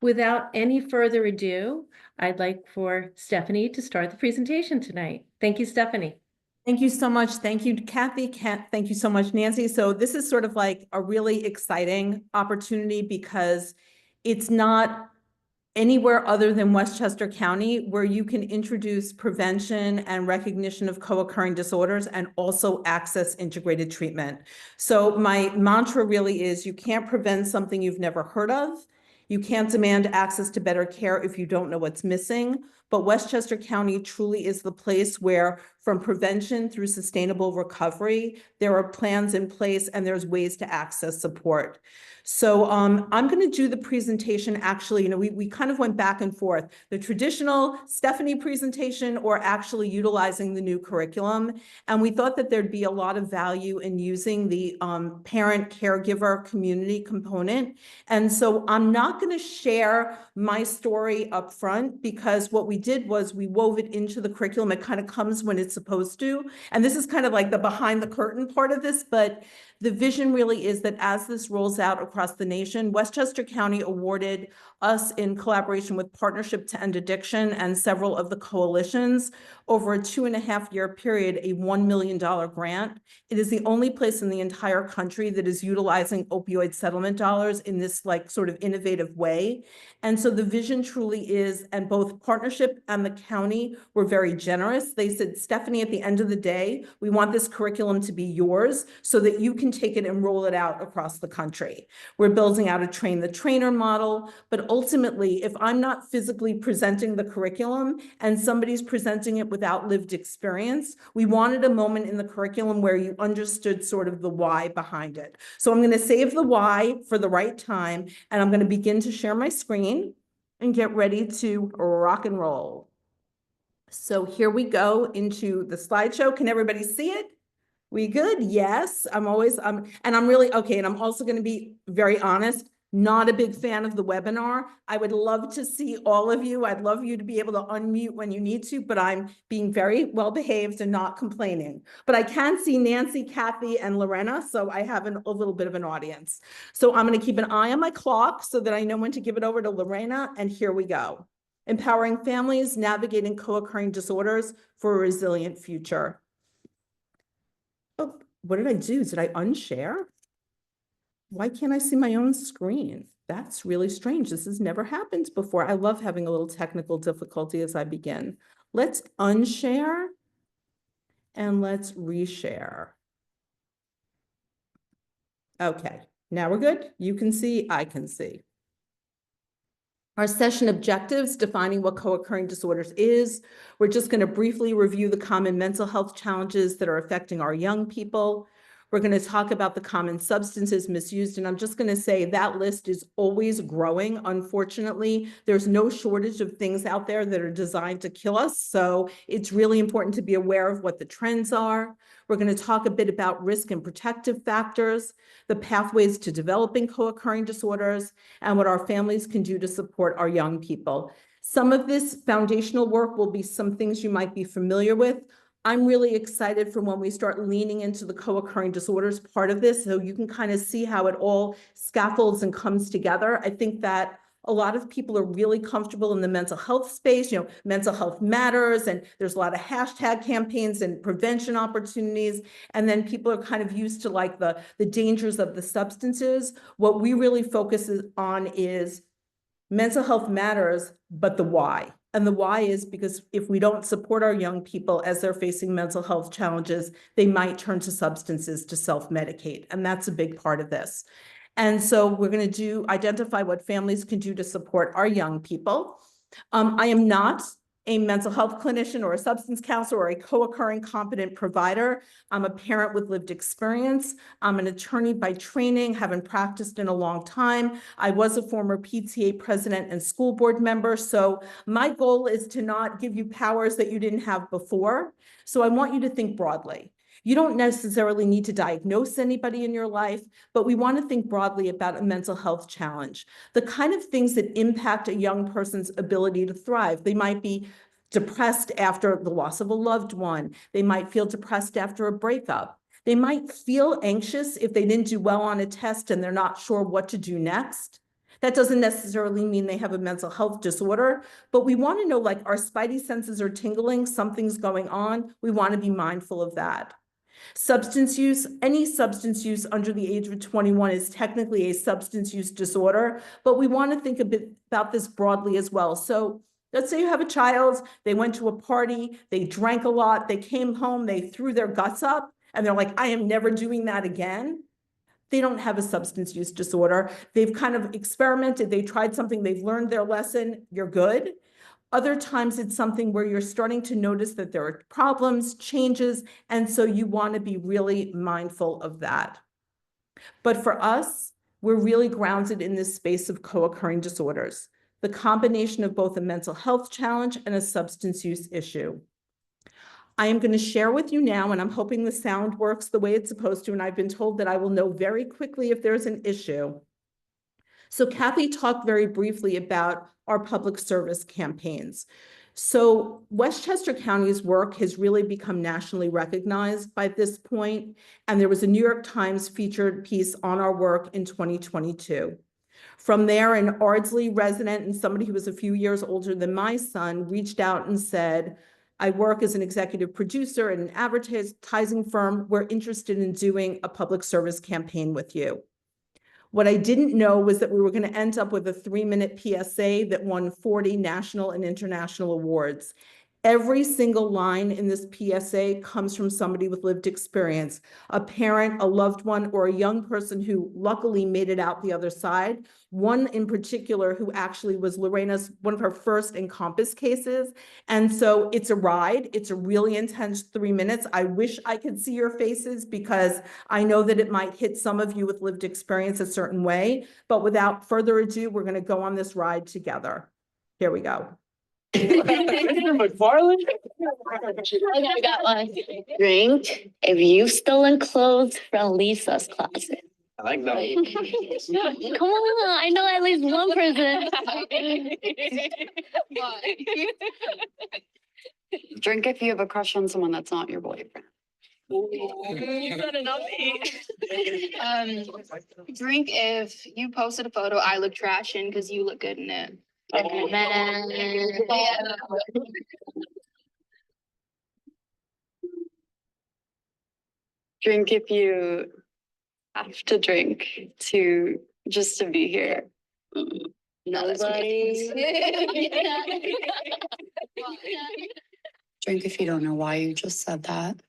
Without any further ado, I'd like for Stephanie to start the presentation tonight. Thank you, Stephanie. Thank you so much. Thank you, Kathy. Thank you so much, Nancy. So this is sort of like a really exciting opportunity because it's not anywhere other than Westchester County where you can introduce prevention and recognition of co-occurring disorders and also access integrated treatment. So my mantra really is you can't prevent something you've never heard of. You can't demand access to better care if you don't know what's missing. But Westchester County truly is the place where, from prevention through sustainable recovery, there are plans in place and there's ways to access support. So I'm going to do the presentation. Actually, we kind of went back and forth, the traditional Stephanie presentation or actually utilizing the new curriculum. And we thought that there'd be a lot of value in using the parent caregiver community component. And so I'm not going to share my story up front because what we did was we wove it into the curriculum. It kind of comes when it's supposed to. And this is kind of like the behind the curtain part of this, but the vision really is that as this rolls out across the nation, Westchester County awarded us, in collaboration with Partnership to End Addiction and several of the coalitions, over a 2.5-year period, a $1 million grant. It is the only place in the entire country that is utilizing opioid settlement dollars in this like sort of innovative way. And so the vision truly is, and both Partnership and the county were very generous. They said, Stephanie, at the end of the day, we want this curriculum to be yours so that you can take it and roll it out across the country. We're building out a train the trainer model, but ultimately, if I'm not physically presenting the curriculum and somebody's presenting it without lived experience, we wanted a moment in the curriculum where you understood sort of the why behind it. So I'm going to save the why for the right time, and I'm going to begin to share my screen and get ready to rock and roll. So here we go into the slideshow. Can everybody see it? We good? Yes. And I'm really, okay. And I'm also going to be very honest, not a big fan of the webinar. I would love to see all of you. I'd love you to be able to unmute when you need to, but I'm being very well behaved and not complaining. But I can see Nancy, Kathy, and Lorena, so I have a little bit of an audience. So I'm going to keep an eye on my clock so that I know when to give it over to Lorena, and here we go. Empowering families, navigating co-occurring disorders for a resilient future. Oh, what did I do? Did I unshare? Why can't I see my own screen? That's really strange. This has never happened before. I love having a little technical difficulty as I begin. Let's unshare and let's reshare. Okay, now we're good. You can see, I can see. Our session objectives, defining what co-occurring disorders is. We're just going to briefly review the common mental health challenges that are affecting our young people. We're going to talk about the common substances misused, and I'm just going to say that list is always growing. Unfortunately, there's no shortage of things out there that are designed to kill us, so it's really important to be aware of what the trends are. We're going to talk a bit about risk and protective factors, the pathways to developing co-occurring disorders, and what our families can do to support our young people. Some of this foundational work will be some things you might be familiar with. I'm really excited for when we start leaning into the co-occurring disorders part of this, so you can kind of see how it all scaffolds and comes together. I think that a lot of people are really comfortable in the mental health space, mental health matters, and there's a lot of hashtag campaigns and prevention opportunities. And then people are kind of used to like the dangers of the substances. What we really focus on is mental health matters, but the why. And the why is because if we don't support our young people as they're facing mental health challenges, they might turn to substances to self-medicate. And that's a big part of this. And so we're going to identify what families can do to support our young people. I am not a mental health clinician or a substance counselor or a co-occurring competent provider. I'm a parent with lived experience. I'm an attorney by training, haven't practiced in a long time. I was a former PTA president and school board member. So my goal is to not give you powers that you didn't have before. So I want you to think broadly. You don't necessarily need to diagnose anybody in your life, but we want to think broadly about a mental health challenge. The kind of things that impact a young person's ability to thrive. They might be depressed after the loss of a loved one. They might feel depressed after a breakup. They might feel anxious if they didn't do well on a test and they're not sure what to do next. That doesn't necessarily mean they have a mental health disorder, but we want to know, like, our spidey senses are tingling, something's going on. We want to be mindful of that. Substance use, any substance use under the age of 21 is technically a substance use disorder, but we want to think a bit about this broadly as well. So let's say you have a child, they went to a party, they drank a lot, they came home, they threw their guts up, and they're like, I am never doing that again. They don't have a substance use disorder. They've kind of experimented, they tried something, they've learned their lesson, you're good. Other times it's something where you're starting to notice that there are problems, changes, and so you want to be really mindful of that. But for us, we're really grounded in this space of co-occurring disorders, the combination of both a mental health challenge and a substance use issue. I am going to share with you now, and I'm hoping the sound works the way it's supposed to, and I've been told that I will know very quickly if there's an issue. So Kathy talked very briefly about our public service campaigns. So Westchester County's work has really become nationally recognized by this point, and there was a New York Times featured piece on our work in 2022. From there, an Ardsley resident and somebody who was a few years older than my son reached out and said, I work as an executive producer at an advertising firm. We're interested in doing a public service campaign with you. What I didn't know was that we were going to end up with a 3-minute PSA that won 40 national and international awards. Every single line in this PSA comes from somebody with lived experience, a parent, a loved one, or a young person who luckily made it out the other side. One in particular who actually was Lorena's, one of her first Encompass cases. And so it's a ride. It's a really intense 3 minutes. I wish I could see your faces because I know that it might hit some of you with lived experience a certain way. But without further ado, we're going to go on this ride together. Here we go. McFarland? Okay, I got one. Drink if you've stolen clothes from Lisa's closet. I like that. Come on, I know at least one person. Drink if you have a crush on someone that's not your boyfriend. Drink if you posted a photo I look trash in because you look good in it. Drink if you have to drink just to be here. No, Nobody. Drink if you don't know why you just said that.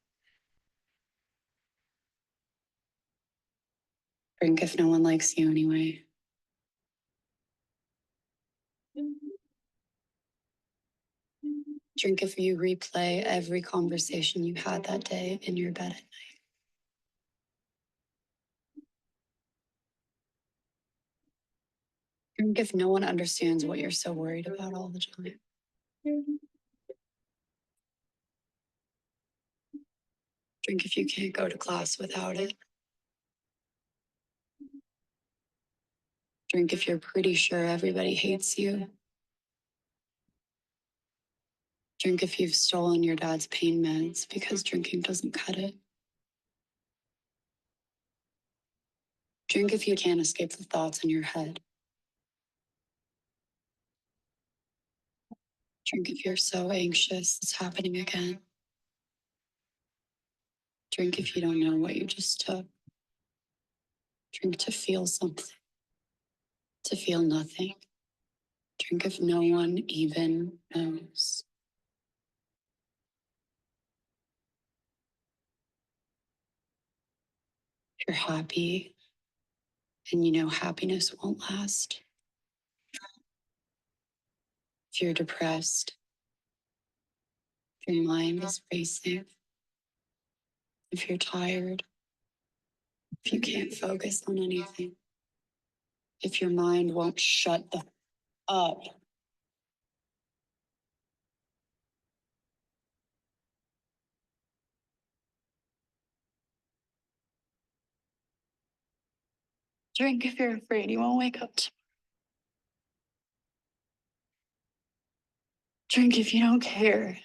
Drink if no one likes you anyway. Drink if you replay every conversation you had that day in your bed at night. Drink if no one understands what you're so worried about all the time. Drink if you can't go to class without it. Drink if you're pretty sure everybody hates you. Drink if you've stolen your dad's pain meds because drinking doesn't cut it. Drink if you can't escape the thoughts in your head. Drink if you're so anxious it's happening again. Drink if you don't know what you just took. Drink to feel something. To feel nothing. Drink if no one even knows. If you're happy and you know happiness won't last. If you're depressed, if your mind is racing, if you're tired, if you can't focus on anything, if your mind won't shut the up. Drink if you're afraid you won't wake up tomorrow. Drink if you don't care.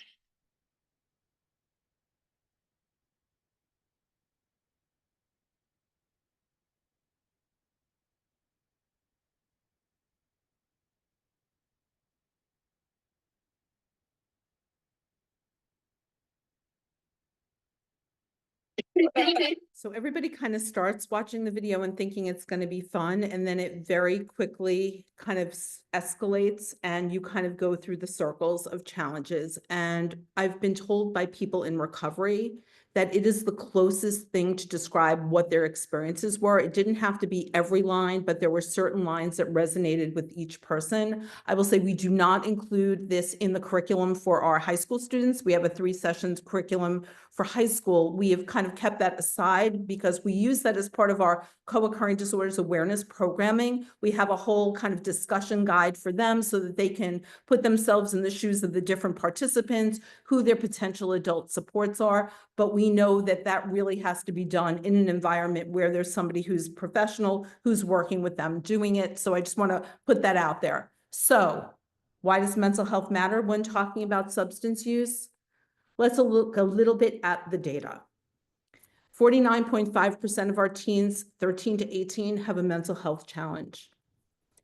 So everybody kind of starts watching the video and thinking it's going to be fun, and then it very quickly kind of escalates, and you kind of go through the circles of challenges. And I've been told by people in recovery that it is the closest thing to describe what their experiences were. It didn't have to be every line, but there were certain lines that resonated with each person. I will say we do not include this in the curriculum for our high school students. We have a 3 sessions curriculum for high school. We have kind of kept that aside because we use that as part of our co-occurring disorders awareness programming. We have a whole kind of discussion guide for them so that they can put themselves in the shoes of the different participants, who their potential adult supports are. But we know that that really has to be done in an environment where there's somebody who's professional, who's working with them doing it. So I just want to put that out there. So why does mental health matter when talking about substance use? Let's look a little bit at the data. 49.5% of our teens, 13 to 18, have a mental health challenge.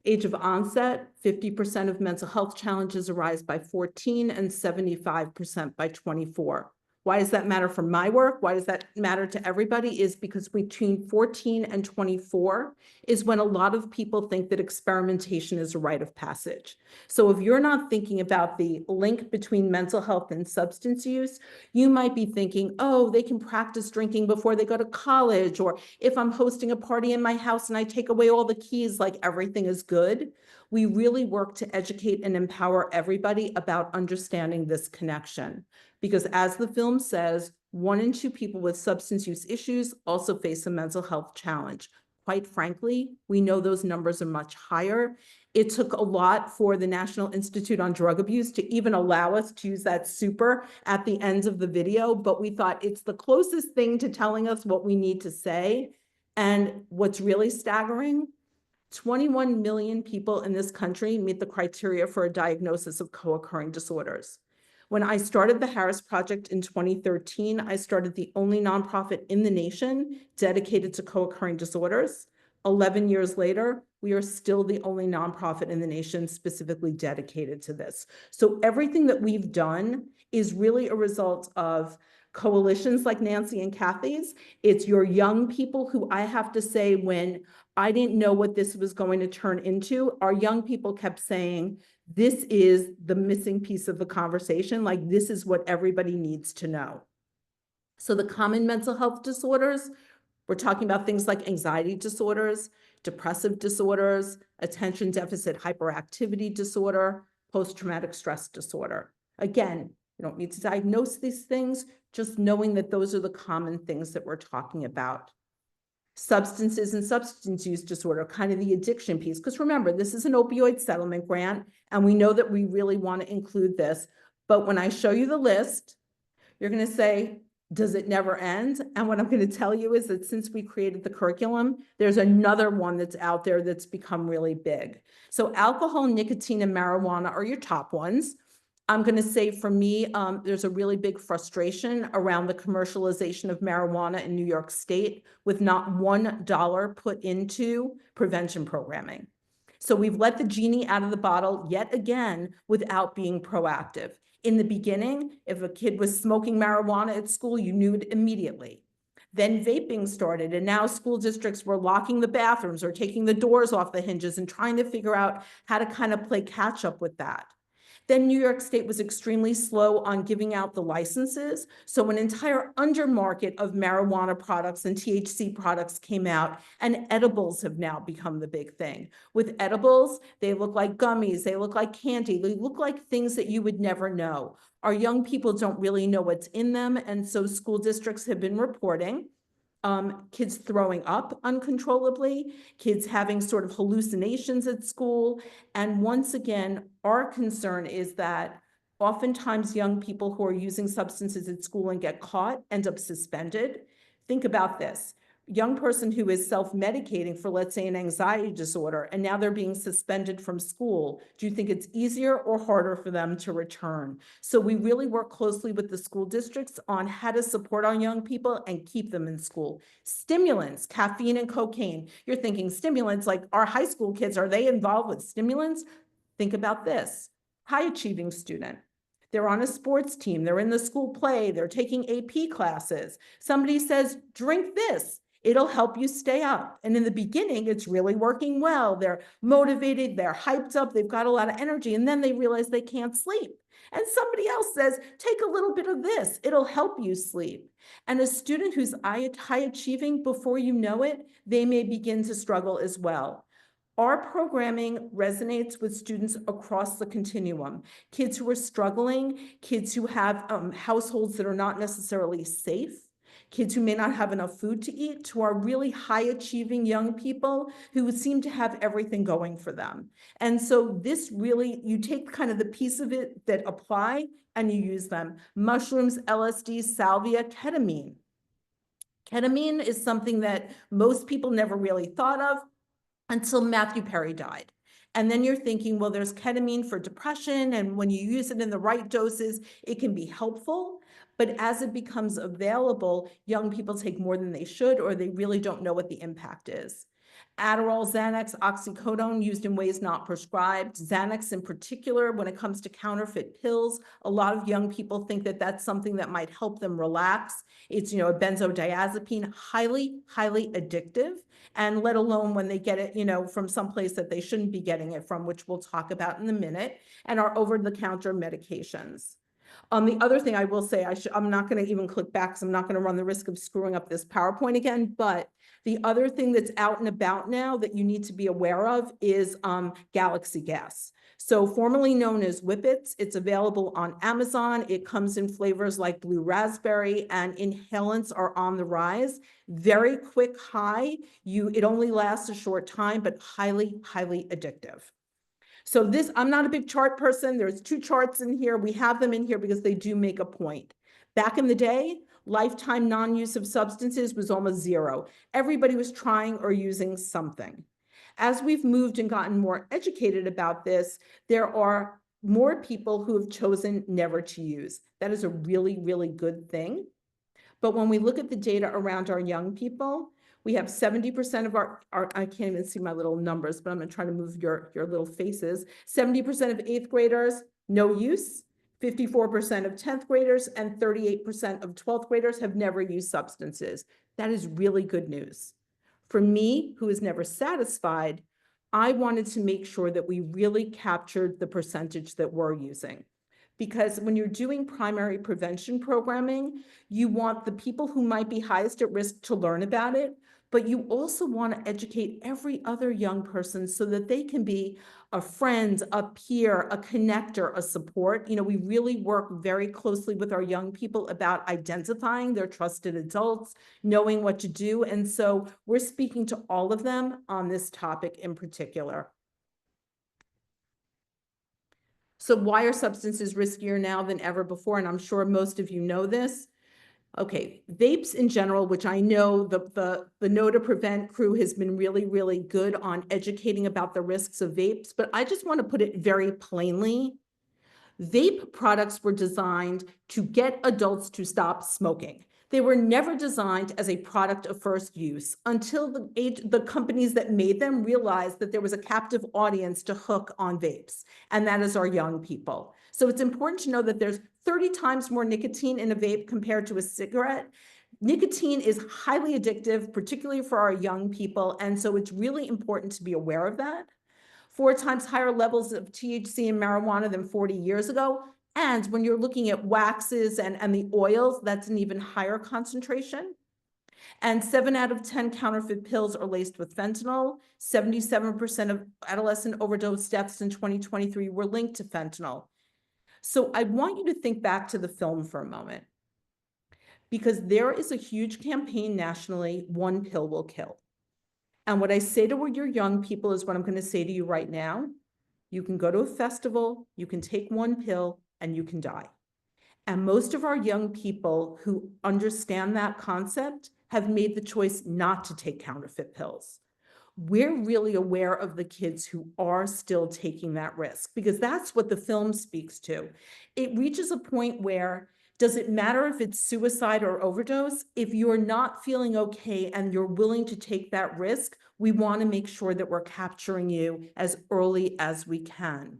Age of onset, 50% of mental health challenges arise by 14 and 75% by 24. Why does that matter for my work? Why does that matter to everybody? Is because between 14 and 24 is when a lot of people think that experimentation is a rite of passage. So if you're not thinking about the link between mental health and substance use, you might be thinking, oh, they can practice drinking before they go to college, or if I'm hosting a party in my house and I take away all the keys, like everything is good. We really work to educate and empower everybody about understanding this connection. Because as the film says, 1 in 2 people with substance use issues also face a mental health challenge. Quite frankly, we know those numbers are much higher. It took a lot for the National Institute on Drug Abuse to even allow us to use that super at the end of the video, but we thought it's the closest thing to telling us what we need to say. And what's really staggering, 21 million people in this country meet the criteria for a diagnosis of co-occurring disorders. When I started the Harris Project in 2013, I started the only nonprofit in the nation dedicated to co-occurring disorders. 11 years later, we are still the only nonprofit in the nation specifically dedicated to this. So everything that we've done is really a result of coalitions like Nancy and Kathy's. It's your young people who, I have to say, when I didn't know what this was going to turn into, our young people kept saying, this is the missing piece of the conversation. Like, this is what everybody needs to know. So the common mental health disorders, we're talking about things like anxiety disorders, depressive disorders, attention deficit hyperactivity disorder, post-traumatic stress disorder. Again, you don't need to diagnose these things, just knowing that those are the common things that we're talking about. Substances and substance use disorder, kind of the addiction piece. Because remember, this is an opioid settlement grant, and we know that we really want to include this. But when I show you the list, you're going to say, does it never end? And what I'm going to tell you is that since we created the curriculum, there's another one that's out there that's become really big. So alcohol, nicotine, and marijuana are your top ones. I'm going to say for me, there's a really big frustration around the commercialization of marijuana in New York State with not $1 put into prevention programming. So we've let the genie out of the bottle yet again without being proactive. In the beginning, if a kid was smoking marijuana at school, you knew it immediately. Then vaping started, and now school districts were locking the bathrooms or taking the doors off the hinges and trying to figure out how to kind of play catch up with that. Then New York State was extremely slow on giving out the licenses. So an entire undermarket of marijuana products and THC products came out, and edibles have now become the big thing. With edibles, they look like gummies, they look like candy, they look like things that you would never know. Our young people don't really know what's in them, and so school districts have been reporting kids throwing up uncontrollably, kids having sort of hallucinations at school. And once again, our concern is that oftentimes young people who are using substances at school and get caught end up suspended. Think about this. Young person who is self-medicating for, let's say, an anxiety disorder, and now they're being suspended from school. Do you think it's easier or harder for them to return? So we really work closely with the school districts on how to support our young people and keep them in school. Stimulants, caffeine and cocaine. You're thinking stimulants, like our high school kids, are they involved with stimulants? Think about this. High achieving student. They're on a sports team, they're in the school play, they're taking AP classes. Somebody says, drink this, it'll help you stay up. And in the beginning, it's really working well. They're motivated, they're hyped up, they've got a lot of energy, and then they realize they can't sleep. And somebody else says, take a little bit of this, it'll help you sleep. And a student who's high achieving, before you know it, they may begin to struggle as well. Our programming resonates with students across the continuum. Kids who are struggling, kids who have households that are not necessarily safe, kids who may not have enough food to eat, to our really high achieving young people who seem to have everything going for them. And so this really, you take kind of the piece of it that apply and you use them. Mushrooms, LSD, salvia, ketamine. Ketamine is something that most people never really thought of until Matthew Perry died. And then you're thinking, well, there's ketamine for depression, and when you use it in the right doses, it can be helpful. But as it becomes available, young people take more than they should, or they really don't know what the impact is. Adderall, Xanax, oxycodone used in ways not prescribed. Xanax in particular, when it comes to counterfeit pills, a lot of young people think that that's something that might help them relax. It's, a benzodiazepine, highly, highly addictive, and let alone when they get it, from someplace that they shouldn't be getting it from, which we'll talk about in a minute, and our over-the-counter medications. The other thing I will say, I'm not going to even click back because I'm not going to run the risk of screwing up this PowerPoint again, but the other thing that's out and about now that you need to be aware of is Galaxy Gas. So formerly known as Whippets, it's available on Amazon. It comes in flavors like blue raspberry, and inhalants are on the rise. Very quick high. It only lasts a short time, but highly, highly addictive. So I'm not a big chart person. There's 2 charts in here. We have them in here because they do make a point. Back in the day, lifetime non-use of substances was almost 0. Everybody was trying or using something. As we've moved and gotten more educated about this, there are more people who have chosen never to use. That is a really, really good thing. But when we look at the data around our young people, we have 70% of our, I can't even see my little numbers, but I'm going to try to move your little faces. 70% of 8th graders, no use. 54% of 10th graders and 38% of 12th graders have never used substances. That is really good news. For me, who is never satisfied, I wanted to make sure that we really captured the percentage that we're using. Because when you're doing primary prevention programming, you want the people who might be highest at risk to learn about it, but you also want to educate every other young person so that they can be a friend, a peer, a connector, a support. We really work very closely with our young people about identifying their trusted adults, knowing what to do. And so we're speaking to all of them on this topic in particular. So why are substances riskier now than ever before? And I'm sure most of you know this. Okay, vapes in general, which I know the Know to Prevent crew has been really, really good on educating about the risks of vapes, but I just want to put it very plainly. Vape products were designed to get adults to stop smoking. They were never designed as a product of first use until the companies that made them realized that there was a captive audience to hook on vapes, and that is our young people. So it's important to know that there's 30 times more nicotine in a vape compared to a cigarette. Nicotine is highly addictive, particularly for our young people, and so it's really important to be aware of that. 4 times higher levels of THC in marijuana than 40 years ago. And when you're looking at waxes and the oils, that's an even higher concentration. And 7 out of 10 counterfeit pills are laced with fentanyl. 77% of adolescent overdose deaths in 2023 were linked to fentanyl. So I want you to think back to the film for a moment, because there is a huge campaign nationally, One Pill Will Kill. And what I say to your young people is what I'm going to say to you right now. You can go to a festival, you can take 1 pill, and you can die. And most of our young people who understand that concept have made the choice not to take counterfeit pills. We're really aware of the kids who are still taking that risk, because that's what the film speaks to. It reaches a point where, does it matter if it's suicide or overdose? If you're not feeling okay and you're willing to take that risk, we want to make sure that we're capturing you as early as we can.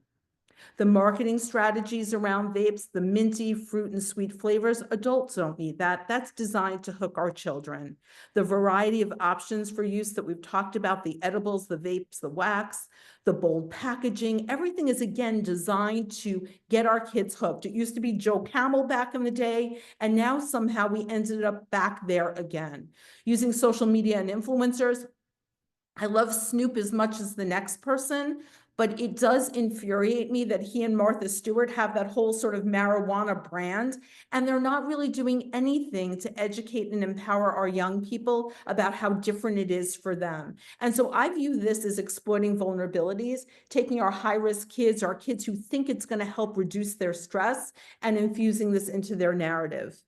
The marketing strategies around vapes, the minty, fruit, and sweet flavors, adults don't need that. That's designed to hook our children. The variety of options for use that we've talked about, the edibles, the vapes, the wax, the bold packaging, everything is again designed to get our kids hooked. It used to be Joe Camel back in the day, and now somehow we ended up back there again. Using social media and influencers, I love Snoop as much as the next person, but it does infuriate me that he and Martha Stewart have that whole sort of marijuana brand, and they're not really doing anything to educate and empower our young people about how different it is for them. And so I view this as exploiting vulnerabilities, taking our high-risk kids, our kids who think it's going to help reduce their stress, and infusing this into their narrative.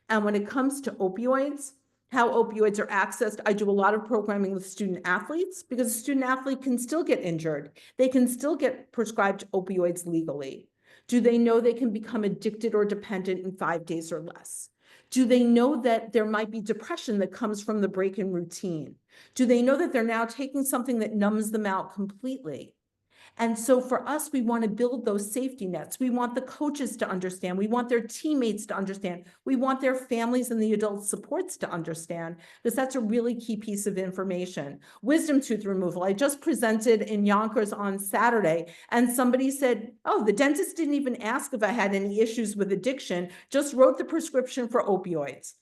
And when it comes to opioids, how opioids are accessed, I do a lot of programming with student athletes because a student athlete can still get injured. They can still get prescribed opioids legally. Do they know they can become addicted or dependent in 5 days or less? Do they know that there might be depression that comes from the break in routine? Do they know that they're now taking something that numbs them out completely? And so for us, we want to build those safety nets. We want the coaches to understand. We want their teammates to understand. We want their families and the adult supports to understand, because that's a really key piece of information. Wisdom tooth removal. I just presented in Yonkers on Saturday, and somebody said, oh, the dentist didn't even ask if I had any issues with addiction, just wrote the prescription for opioids.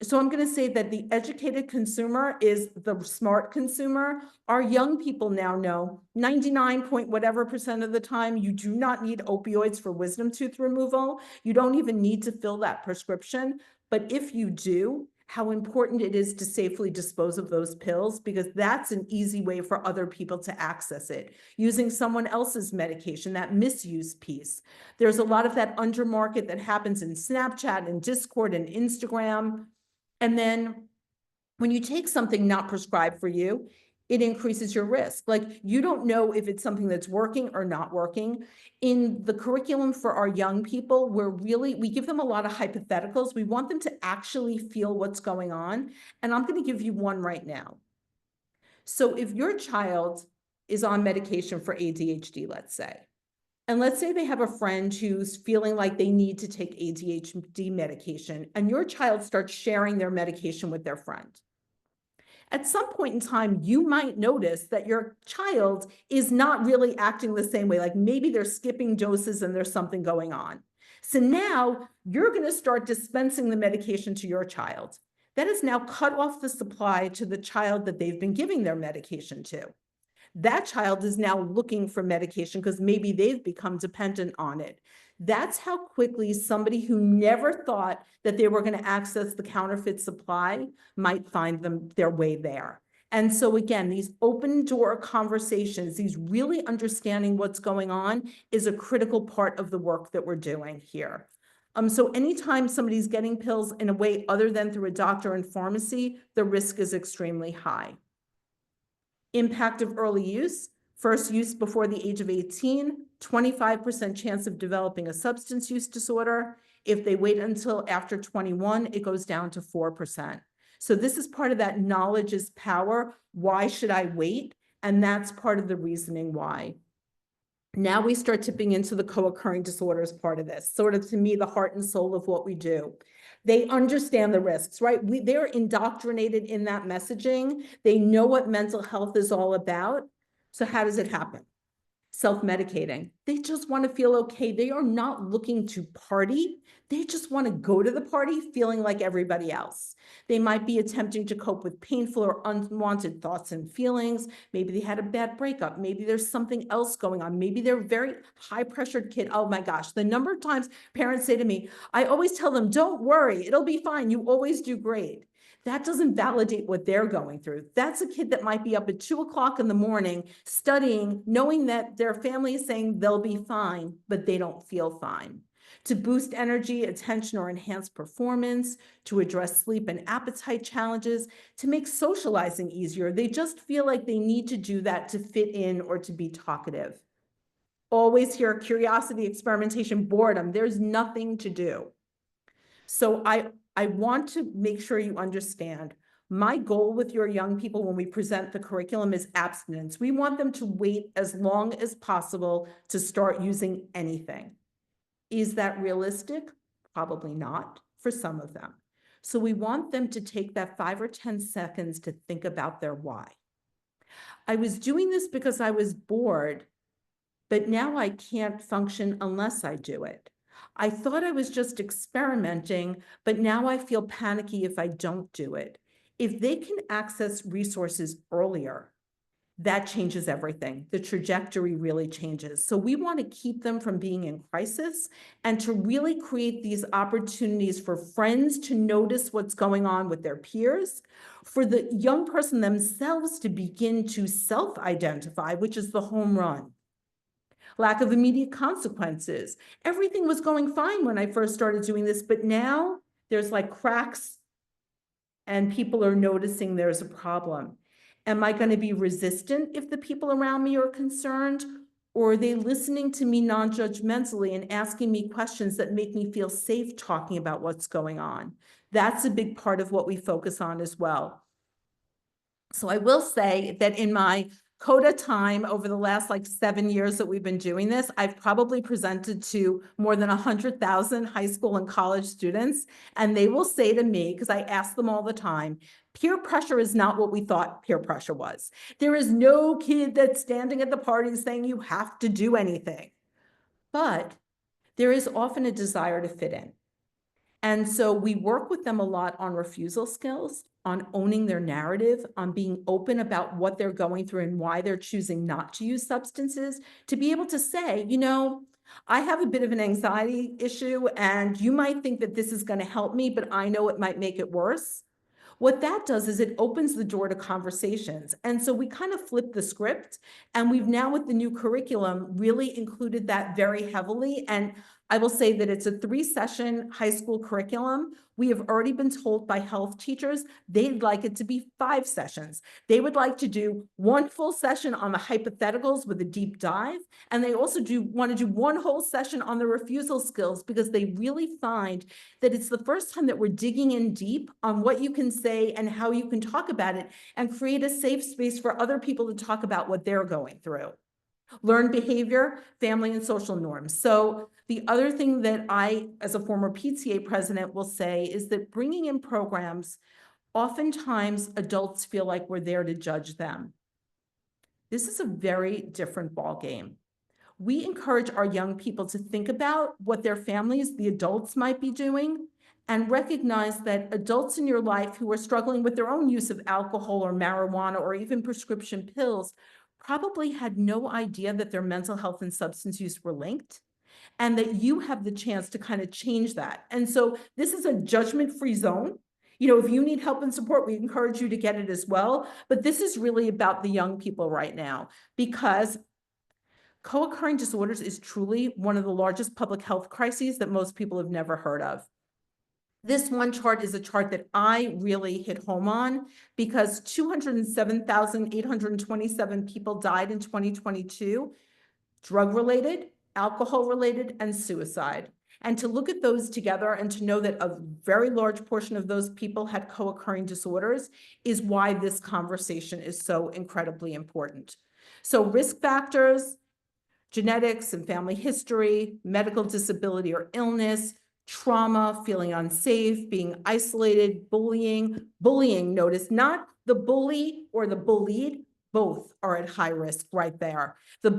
So I'm going to say that the educated consumer is the smart consumer. Our young people now know 99 point whatever % of the time, you do not need opioids for wisdom tooth removal. You don't even need to fill that prescription. But if you do, how important it is to safely dispose of those pills, because that's an easy way for other people to access it. Using someone else's medication, that misuse piece. There's a lot of that undermarket that happens in Snapchat and Discord and Instagram. And then when you take something not prescribed for you, it increases your risk. Like, you don't know if it's something that's working or not working. In the curriculum for our young people, we give them a lot of hypotheticals. We want them to actually feel what's going on. And I'm going to give you one right now. So if your child is on medication for ADHD, let's say, and let's say they have a friend who's feeling like they need to take ADHD medication, and your child starts sharing their medication with their friend. At some point in time, you might notice that your child is not really acting the same way. Like, maybe they're skipping doses and there's something going on. So now you're going to start dispensing the medication to your child. That has now cut off the supply to the child that they've been giving their medication to. That child is now looking for medication because maybe they've become dependent on it. That's how quickly somebody who never thought that they were going to access the counterfeit supply might find their way there. And so again, these open door conversations, these really understanding what's going on, is a critical part of the work that we're doing here. So anytime somebody's getting pills in a way other than through a doctor and pharmacy, the risk is extremely high. Impact of early use: first use before the age of 18, 25% chance of developing a substance use disorder. If they wait until after 21, it goes down to 4%. So this is part of that knowledge is power. Why should I wait? And that's part of the reasoning why. Now we start tipping into the co-occurring disorders part of this, sort of, to me, the heart and soul of what we do. They understand the risks, right? They're indoctrinated in that messaging. They know what mental health is all about. So how does it happen? Self-medicating. They just want to feel okay. They are not looking to party. They just want to go to the party feeling like everybody else. They might be attempting to cope with painful or unwanted thoughts and feelings. Maybe they had a bad breakup. Maybe there's something else going on. Maybe they're a very high-pressured kid. Oh my gosh, the number of times parents say to me, I always tell them, don't worry, it'll be fine. You always do great. That doesn't validate what they're going through. That's a kid that might be up at 2 o'clock in the morning studying, knowing that their family is saying they'll be fine, but they don't feel fine. To boost energy, attention, or enhance performance, to address sleep and appetite challenges, to make socializing easier. They just feel like they need to do that to fit in or to be talkative. Always hear curiosity, experimentation, boredom. There's nothing to do. So I want to make sure you understand My goal with your young people when we present the curriculum is abstinence. We want them to wait as long as possible to start using anything. Is that realistic? Probably not for some of them. So we want them to take that 5 or 10 seconds to think about their why. I was doing this because I was bored, but now I can't function unless I do it. I thought I was just experimenting, but now I feel panicky if I don't do it. If they can access resources earlier, that changes everything. The trajectory really changes. So we want to keep them from being in crisis and to really create these opportunities for friends to notice what's going on with their peers, for the young person themselves to begin to self-identify, which is the home run. Lack of immediate consequences. Everything was going fine when I first started doing this, but now there's like cracks and people are noticing there's a problem. Am I going to be resistant if the people around me are concerned? Or are they listening to me non-judgmentally and asking me questions that make me feel safe talking about what's going on? That's a big part of what we focus on as well. So I will say that in my CODA time over the last 7 years that we've been doing this, I've probably presented to more than 100,000 high school and college students. And they will say to me, because I ask them all the time, peer pressure is not what we thought peer pressure was. There is no kid that's standing at the party saying you have to do anything. But there is often a desire to fit in. And so we work with them a lot on refusal skills, on owning their narrative, on being open about what they're going through and why they're choosing not to use substances, to be able to say, I have a bit of an anxiety issue and you might think that this is going to help me, but I know it might make it worse. What that does is it opens the door to conversations. And so we kind of flipped the script, and we've now with the new curriculum really included that very heavily. And I will say that it's a 3-session high school curriculum. We have already been told by health teachers they'd like it to be 5 sessions. They would like to do 1 full session on the hypotheticals with a deep dive. And they also want to do 1 whole session on the refusal skills, because they really find that it's the first time that we're digging in deep on what you can say and how you can talk about it and create a safe space for other people to talk about what they're going through. Learned behavior, family and social norms. So the other thing that I, as a former PTA president, will say is that bringing in programs, oftentimes adults feel like we're there to judge them. This is a very different ballgame. We encourage our young people to think about what their families, the adults, might be doing, and recognize that adults in your life who are struggling with their own use of alcohol or marijuana or even prescription pills probably had no idea that their mental health and substance use were linked, and that you have the chance to kind of change that. And so this is a judgment-free zone. If you need help and support, we encourage you to get it as well. But this is really about the young people right now, because co-occurring disorders is truly one of the largest public health crises that most people have never heard of. This one chart is a chart that I really hit home on, because 207,827 people died in 2022, drug-related, alcohol-related, and suicide. And to look at those together and to know that a very large portion of those people had co-occurring disorders is why this conversation is so incredibly important. So risk factors, genetics and family history, medical disability or illness, trauma, feeling unsafe, being isolated, bullying. Bullying, notice, not the bully or the bullied, both are at high risk right there. The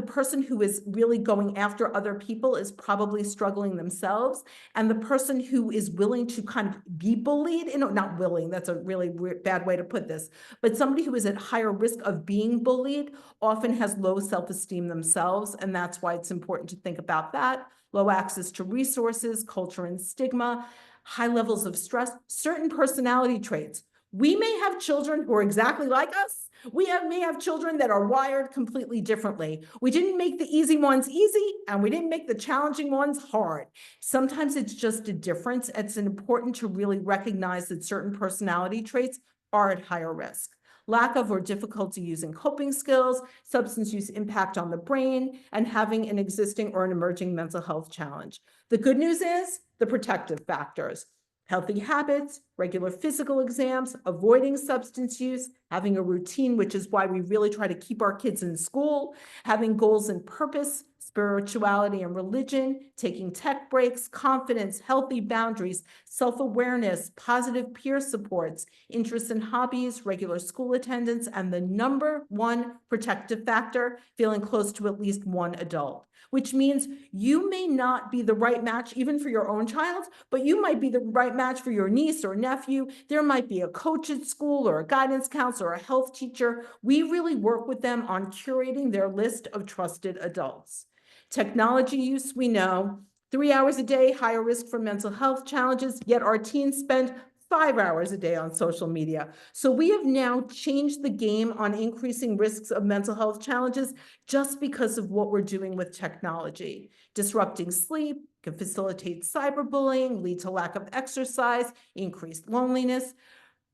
person who is really going after other people is probably struggling themselves. And the person who is willing to kind of be bullied, not willing, that's a really bad way to put this, but somebody who is at higher risk of being bullied often has low self-esteem themselves. And that's why it's important to think about that. Low access to resources, culture and stigma, high levels of stress, certain personality traits. We may have children who are exactly like us. We may have children that are wired completely differently. We didn't make the easy ones easy, and we didn't make the challenging ones hard. Sometimes it's just a difference. It's important to really recognize that certain personality traits are at higher risk. Lack of or difficulty using coping skills, substance use impact on the brain, and having an existing or an emerging mental health challenge. The good news is the protective factors. Healthy habits, regular physical exams, avoiding substance use, having a routine, which is why we really try to keep our kids in school, having goals and purpose, spirituality and religion, taking tech breaks, confidence, healthy boundaries, self-awareness, positive peer supports, interests and hobbies, regular school attendance, and the number one protective factor, feeling close to at least one adult, which means you may not be the right match even for your own child, but you might be the right match for your niece or nephew. There might be a coach at school or a guidance counselor or a health teacher. We really work with them on curating their list of trusted adults. Technology use, we know, 3 hours a day, higher risk for mental health challenges, yet our teens spend 5 hours a day on social media. So we have now changed the game on increasing risks of mental health challenges just because of what we're doing with technology. Disrupting sleep can facilitate cyberbullying, lead to lack of exercise, increased loneliness.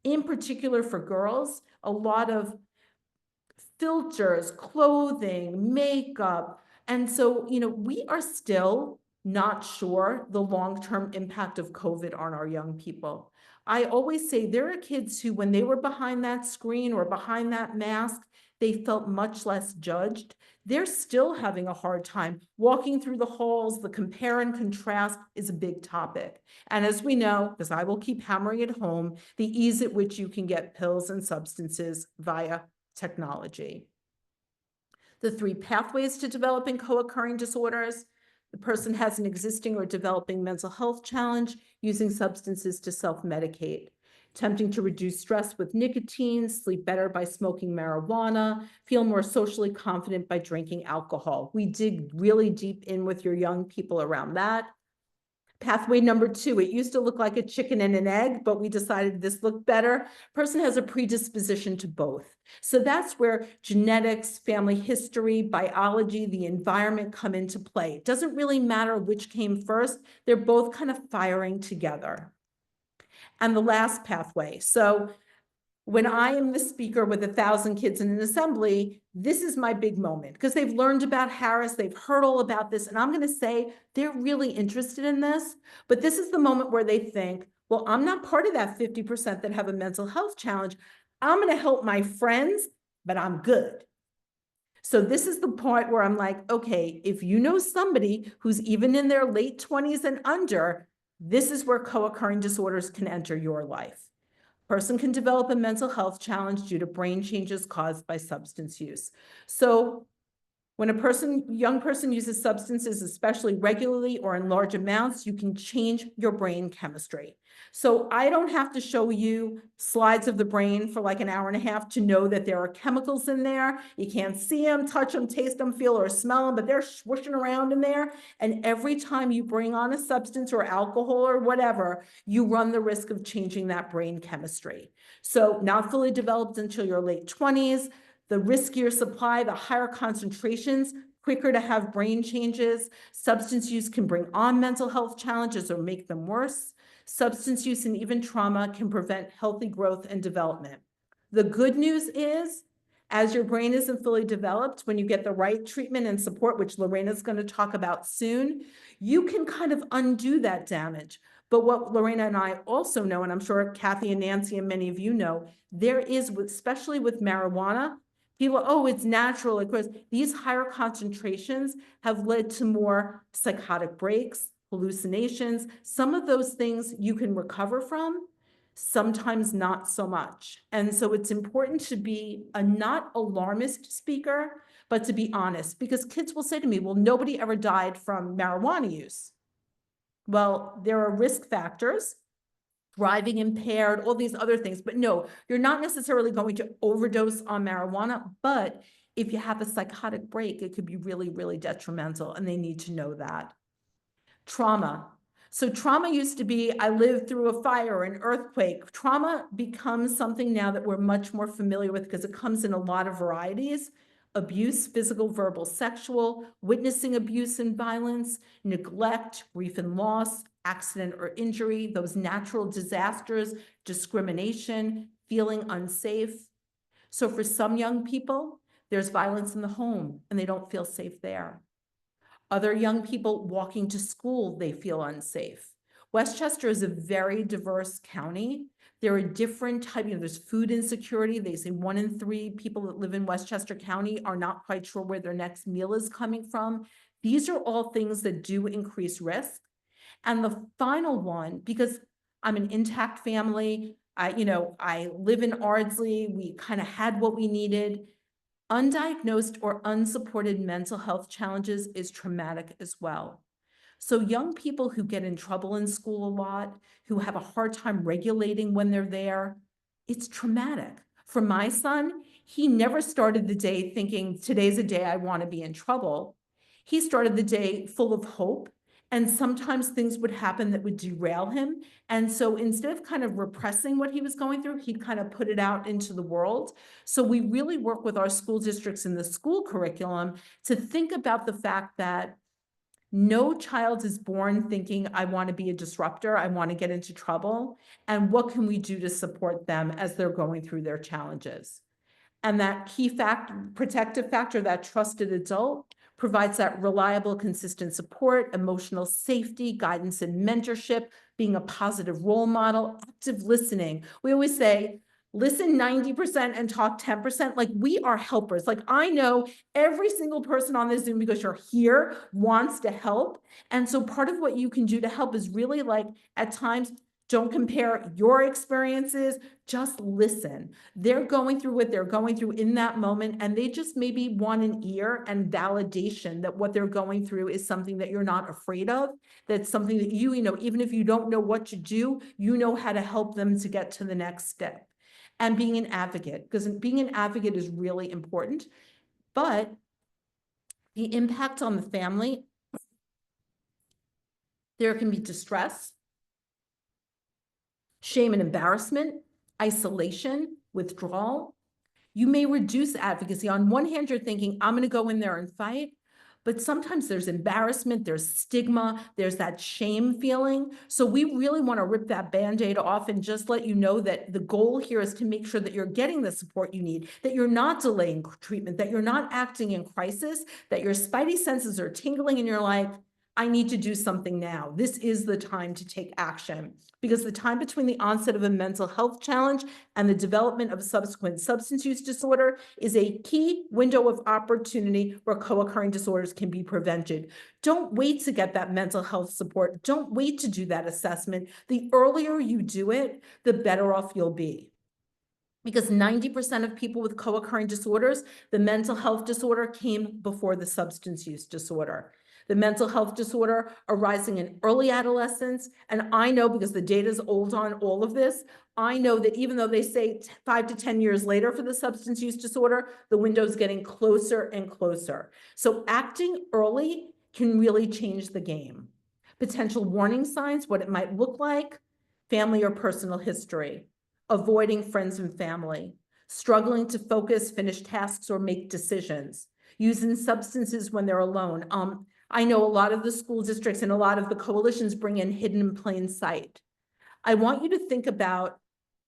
In particular for girls, a lot of filters, clothing, makeup. And so, we are still not sure the long-term impact of COVID on our young people. I always say there are kids who, when they were behind that screen or behind that mask, they felt much less judged. They're still having a hard time walking through the halls. The compare and contrast is a big topic. And as we know, because I will keep hammering it home, the ease at which you can get pills and substances via technology. The 3 pathways to developing co-occurring disorders. The person has an existing or developing mental health challenge, using substances to self-medicate. Attempting to reduce stress with nicotine, sleep better by smoking marijuana, feel more socially confident by drinking alcohol. We dig really deep in with your young people around that. Pathway number 2, it used to look like a chicken and an egg, but we decided this looked better. Person has a predisposition to both. So that's where genetics, family history, biology, the environment come into play. It doesn't really matter which came first. They're both kind of firing together. And the last pathway. So when I am the speaker with 1,000 kids in an assembly, this is my big moment because they've learned about Harris, they've heard all about this, and I'm going to say they're really interested in this, but this is the moment where they think, well, I'm not part of that 50% that have a mental health challenge. I'm going to help my friends, but I'm good. So this is the part where I'm like, okay, if you know somebody who's even in their late 20s and under, this is where co-occurring disorders can enter your life. Person can develop a mental health challenge due to brain changes caused by substance use. So when a young person uses substances, especially regularly or in large amounts, you can change your brain chemistry. So I don't have to show you slides of the brain for like an hour and a half to know that there are chemicals in there. You can't see them, touch them, taste them, feel or smell them, but they're swooshing around in there. And every time you bring on a substance or alcohol or whatever, you run the risk of changing that brain chemistry. So not fully developed until your late 20s. The riskier supply, the higher concentrations, quicker to have brain changes. Substance use can bring on mental health challenges or make them worse. Substance use and even trauma can prevent healthy growth and development. The good news is, as your brain isn't fully developed, when you get the right treatment and support, which Lorena's going to talk about soon, you can kind of undo that damage. But what Lorena and I also know, and I'm sure Kathy and Nancy and many of you know, there is, especially with marijuana, people, oh, it's natural. Of course, these higher concentrations have led to more psychotic breaks, hallucinations. Some of those things you can recover from, sometimes not so much. And so it's important to be a not alarmist speaker, but to be honest, because kids will say to me, well, nobody ever died from marijuana use. Well, there are risk factors, driving impaired, all these other things. But no, you're not necessarily going to overdose on marijuana, but if you have a psychotic break, it could be really, really detrimental, and they need to know that. Trauma. So trauma used to be, I lived through a fire, an earthquake. Trauma becomes something now that we're much more familiar with because it comes in a lot of varieties. Abuse, physical, verbal, sexual, witnessing abuse and violence, neglect, grief and loss, accident or injury, those natural disasters, discrimination, feeling unsafe. So for some young people, there's violence in the home and they don't feel safe there. Other young people walking to school, they feel unsafe. Westchester is a very diverse county. There are different types, there's food insecurity. They say 1 in 3 people that live in Westchester County are not quite sure where their next meal is coming from. These are all things that do increase risk. And the final one, because I'm an intact family, I live in Ardsley, we kind of had what we needed. Undiagnosed or unsupported mental health challenges is traumatic as well. So young people who get in trouble in school a lot, who have a hard time regulating when they're there, it's traumatic. For my son, he never started the day thinking, today's a day I want to be in trouble. He started the day full of hope, and sometimes things would happen that would derail him. And so instead of kind of repressing what he was going through, he'd kind of put it out into the world. So we really work with our school districts in the school curriculum to think about the fact that no child is born thinking, I want to be a disruptor, I want to get into trouble, and what can we do to support them as they're going through their challenges? And that key protective factor, that trusted adult, provides that reliable, consistent support, emotional safety, guidance and mentorship, being a positive role model, active listening. We always say, listen 90% and talk 10%. Like, we are helpers. Like, I know every single person on this Zoom, because you're here, wants to help. And so part of what you can do to help is really, like, at times, don't compare your experiences, just listen. They're going through what they're going through in that moment, and they just maybe want an ear and validation that what they're going through is something that you're not afraid of, that's something that even if you don't know what to do, you know how to help them to get to the next step. And being an advocate, because being an advocate is really important, but the impact on the family, there can be distress, shame and embarrassment, isolation, withdrawal. You may reduce advocacy. On one hand, you're thinking, I'm going to go in there and fight. But sometimes there's embarrassment, there's stigma, there's that shame feeling. So we really want to rip that Band-Aid off and just let you know that the goal here is to make sure that you're getting the support you need, that you're not delaying treatment, that you're not acting in crisis, that your spidey senses are tingling and you're like, I need to do something now. This is the time to take action, because the time between the onset of a mental health challenge and the development of subsequent substance use disorder is a key window of opportunity where co-occurring disorders can be prevented. Don't wait to get that mental health support. Don't wait to do that assessment. The earlier you do it, the better off you'll be. Because 90% of people with co-occurring disorders, the mental health disorder came before the substance use disorder. The mental health disorder arising in early adolescence. And I know, because the data is old on all of this, I know that even though they say 5 to 10 years later for the substance use disorder, the window is getting closer and closer. So acting early can really change the game. Potential warning signs, what it might look like, family or personal history, avoiding friends and family, struggling to focus, finish tasks, or make decisions, using substances when they're alone. I know a lot of the school districts and a lot of the coalitions bring in hidden in plain sight. I want you to think about,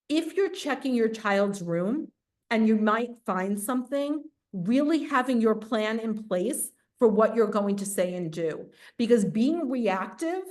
if you're checking your child's room and you might find something, really having your plan in place for what you're going to say and do. Because being reactive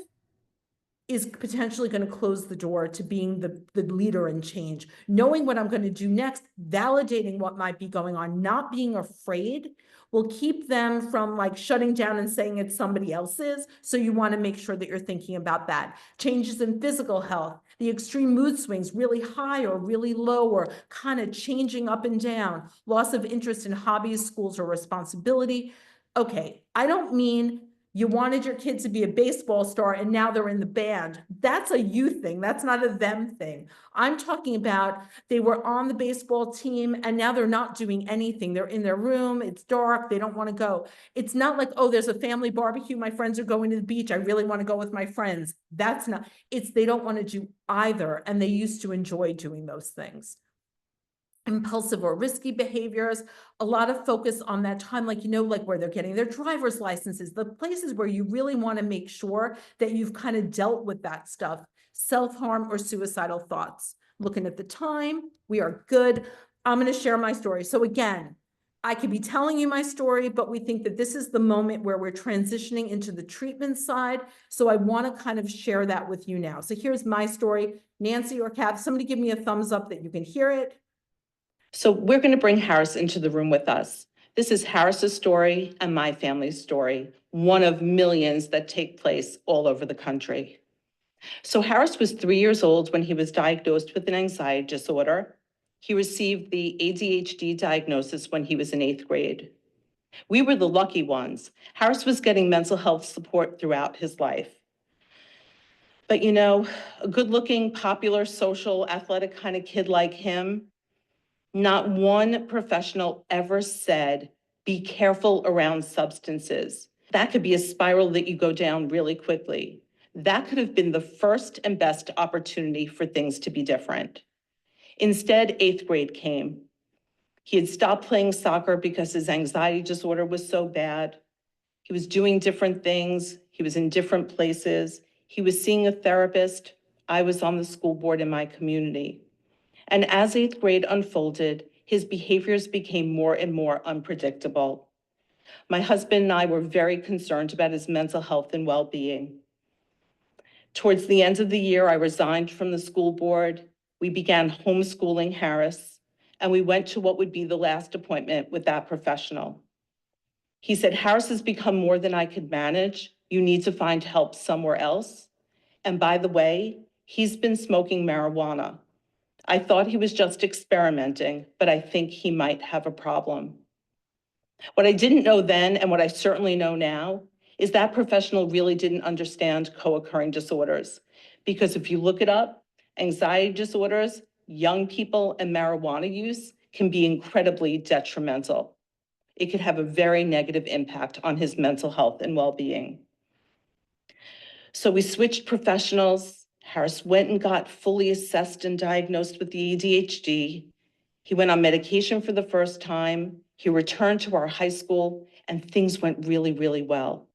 is potentially going to close the door to being the leader in change. Knowing what I'm going to do next, validating what might be going on, not being afraid, will keep them from like shutting down and saying it's somebody else's. So you want to make sure that you're thinking about that. Changes in physical health, the extreme mood swings, really high or really low, or kind of changing up and down, loss of interest in hobbies, schools, or responsibility. Okay, I don't mean you wanted your kid to be a baseball star and now they're in the band. That's a you thing. That's not a them thing. I'm talking about they were on the baseball team and now they're not doing anything. They're in their room. It's dark. They don't want to go. It's not like, oh, there's a family barbecue. My friends are going to the beach. I really want to go with my friends. That's not, it's they don't want to do either. And they used to enjoy doing those things. Impulsive or risky behaviors, a lot of focus on that time, like, like where they're getting their driver's licenses, the places where you really want to make sure that you've kind of dealt with that stuff, self-harm or suicidal thoughts. Looking at the time, we are good. I'm going to share my story. So again, I could be telling you my story, but we think that this is the moment where we're transitioning into the treatment side. So I want to kind of share that with you now. So here's my story. Nancy or Kath, somebody give me a thumbs up that you can hear it. So we're going to bring Harris into the room with us. This is Harris's story and my family's story, one of millions that take place all over the country. So Harris was 3 years old when he was diagnosed with an anxiety disorder. He received the ADHD diagnosis when he was in 8th grade. We were the lucky ones. Harris was getting mental health support throughout his life. But you know, a good-looking, popular, social, athletic kind of kid like him, not one professional ever said, be careful around substances. That could be a spiral that you go down really quickly. That could have been the first and best opportunity for things to be different. Instead, 8th grade came. He had stopped playing soccer because his anxiety disorder was so bad. He was doing different things. He was in different places. He was seeing a therapist. I was on the school board in my community. And as 8th grade unfolded, his behaviors became more and more unpredictable. My husband and I were very concerned about his mental health and well-being. Towards the end of the year, I resigned from the school board. We began homeschooling Harris, and we went to what would be the last appointment with that professional. He said, Harris has become more than I could manage. You need to find help somewhere else. And by the way, he's been smoking marijuana. I thought he was just experimenting, but I think he might have a problem. What I didn't know then, and what I certainly know now, is that professional really didn't understand co-occurring disorders. Because if you look it up, anxiety disorders, young people, and marijuana use can be incredibly detrimental. It could have a very negative impact on his mental health and well-being. So we switched professionals. Harris went and got fully assessed and diagnosed with the ADHD. He went on medication for the first time. He returned to our high school, and things went really, really well.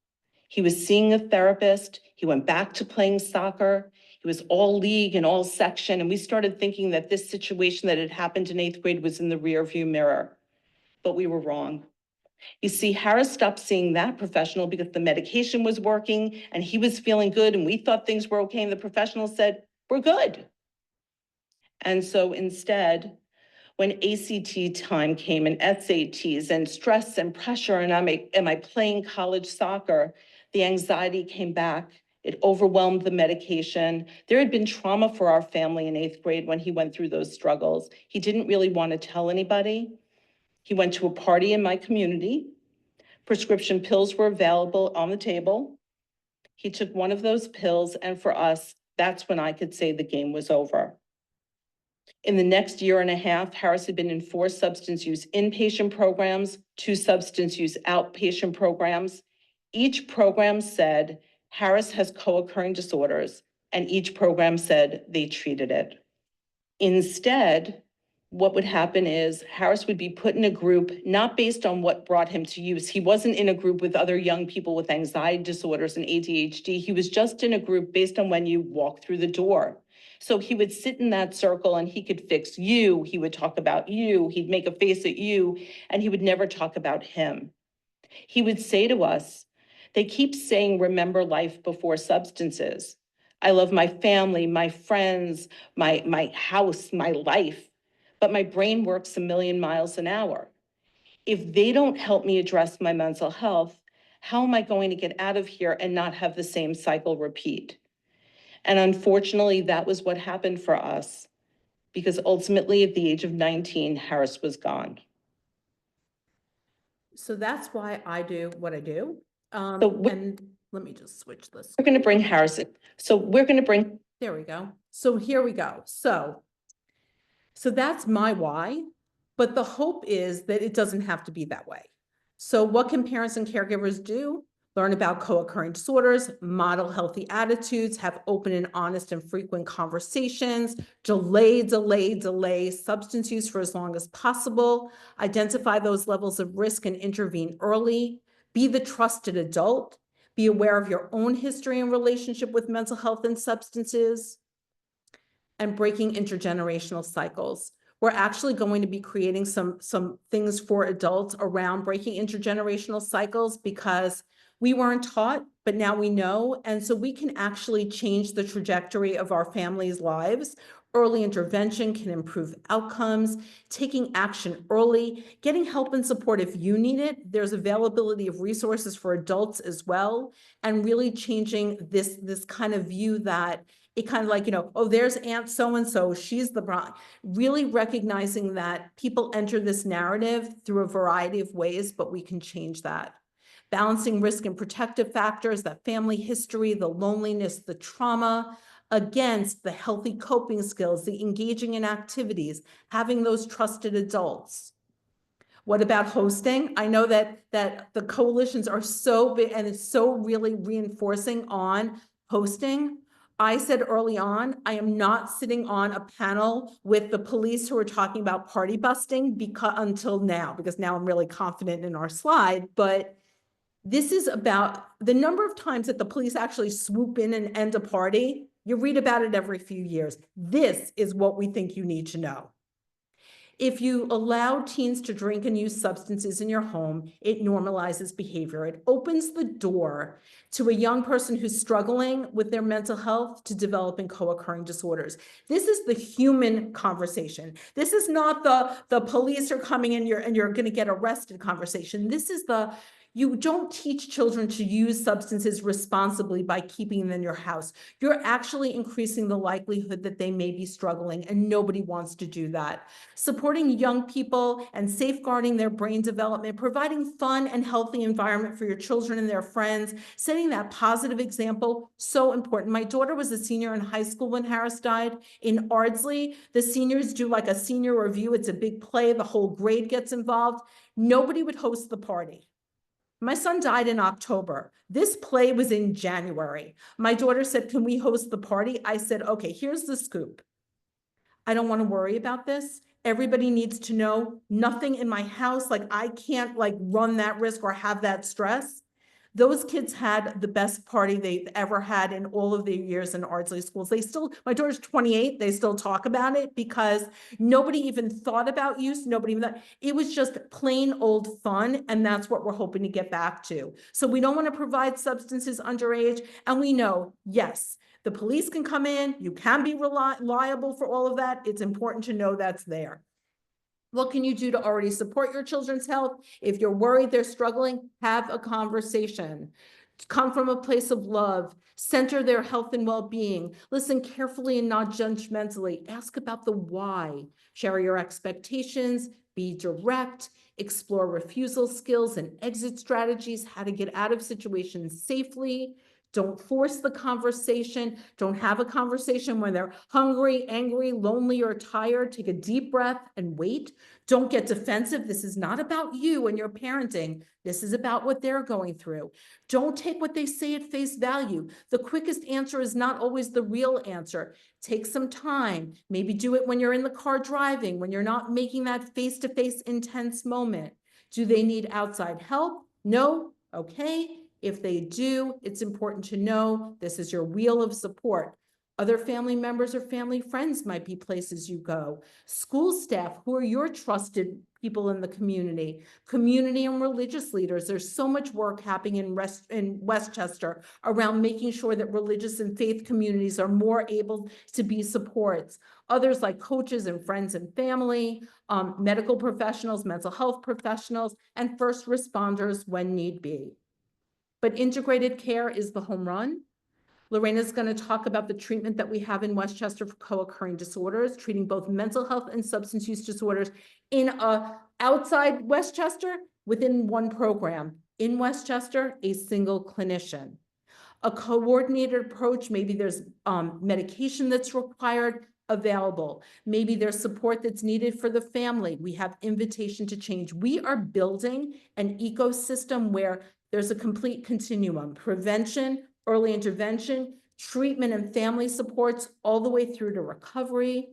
He was seeing a therapist. He went back to playing soccer. He was all league and all section, and we started thinking that this situation that had happened in 8th grade was in the rearview mirror, but we were wrong. You see, Harris stopped seeing that professional because the medication was working and he was feeling good and we thought things were okay, and the professional said, we're good. And so instead, when ACT time came and SATs and stress and pressure and am I playing college soccer, the anxiety came back. It overwhelmed the medication. There had been trauma for our family in 8th grade when he went through those struggles. He didn't really want to tell anybody. He went to a party in my community. Prescription pills were available on the table. He took one of those pills, and for us, that's when I could say the game was over. In the next year and a half, Harris had been in 4 substance use inpatient programs, 2 substance use outpatient programs. Each program said Harris has co-occurring disorders, and each program said they treated it. Instead, what would happen is Harris would be put in a group, not based on what brought him to use. He wasn't in a group with other young people with anxiety disorders and ADHD. He was just in a group based on when you walk through the door. So he would sit in that circle and he could fix you. He would talk about you. He'd make a face at you, and he would never talk about him. He would say to us, they keep saying, remember life before substances. I love my family, my friends, my house, my life. But my brain works a million miles an hour. If they don't help me address my mental health, how am I going to get out of here and not have the same cycle repeat? And unfortunately, that was what happened for us, because ultimately at the age of 19, Harris was gone. So that's why I do what I do. And let me just switch this. We're going to bring Harris in. There we go. So here we go. So that's my why, but the hope is that it doesn't have to be that way. So what can parents and caregivers do? Learn about co-occurring disorders, model healthy attitudes, have open and honest and frequent conversations, delay substance use for as long as possible, identify those levels of risk and intervene early, be the trusted adult, be aware of your own history and relationship with mental health and substances, and breaking intergenerational cycles. We're actually going to be creating some things for adults around breaking intergenerational cycles because we weren't taught, but now we know. And so we can actually change the trajectory of our families' lives. Early intervention can improve outcomes, taking action early, getting help and support if you need it. There's availability of resources for adults as well, and really changing this kind of view that it kind of like, oh, there's Aunt so-and-so, she's the bride. Really recognizing that people enter this narrative through a variety of ways, but we can change that. Balancing risk and protective factors, that family history, the loneliness, the trauma, against the healthy coping skills, the engaging in activities, having those trusted adults. What about hosting? I know that the coalitions are so big and it's so really reinforcing on hosting. I said early on, I am not sitting on a panel with the police who are talking about party busting until now, because now I'm really confident in our slide, but this is about the number of times that the police actually swoop in and end a party. You read about it every few years. This is what we think you need to know. If you allow teens to drink and use substances in your home, it normalizes behavior. It opens the door to a young person who's struggling with their mental health to developing co-occurring disorders. This is the human conversation. This is not the police are coming and you're going to get arrested conversation. This is you don't teach children to use substances responsibly by keeping them in your house. You're actually increasing the likelihood that they may be struggling, and nobody wants to do that. Supporting young people and safeguarding their brain development, providing fun and healthy environment for your children and their friends, setting that positive example, so important. My daughter was a senior in high school when Harris died. In Ardsley, the seniors do like a senior review. It's a big play. The whole grade gets involved. Nobody would host the party. My son died in October. This play was in January. My daughter said, can we host the party? I said, okay, here's the scoop. I don't want to worry about this. Everybody needs to know nothing in my house. Like I can't like run that risk or have that stress. Those kids had the best party they've ever had in all of their years in Ardsley schools. My daughter's 28, they still talk about it because nobody even thought about use. It was just plain old fun. And that's what we're hoping to get back to. So we don't want to provide substances underage. And we know, yes, the police can come in, you can be liable for all of that. It's important to know that's there. What can you do to already support your children's health? If you're worried they're struggling, have a conversation. Come from a place of love. Center their health and well-being. Listen carefully and not judgmentally. Ask about the why. Share your expectations. Be direct. Explore refusal skills and exit strategies, how to get out of situations safely. Don't force the conversation. Don't have a conversation when they're hungry, angry, lonely, or tired. Take a deep breath and wait. Don't get defensive. This is not about you and your parenting. This is about what they're going through. Don't take what they say at face value. The quickest answer is not always the real answer. Take some time. Maybe do it when you're in the car driving, when you're not making that face-to-face intense moment. Do they need outside help? No? Okay. If they do, it's important to know this is your wheel of support. Other family members or family friends might be places you go. School staff, who are your trusted people in the community and religious leaders. There's so much work happening in Westchester around making sure that religious and faith communities are more able to be supports. Others like coaches and friends and family, medical professionals, mental health professionals, and first responders when need be. But integrated care is the home run. Lorena's going to talk about the treatment that we have in Westchester for co-occurring disorders, treating both mental health and substance use disorders outside Westchester within one program. In Westchester, a single clinician. A coordinated approach, maybe there's medication that's required, available. Maybe there's support that's needed for the family. We have invitation to change. We are building an ecosystem where there's a complete continuum: prevention, early intervention, treatment and family supports, all the way through to recovery.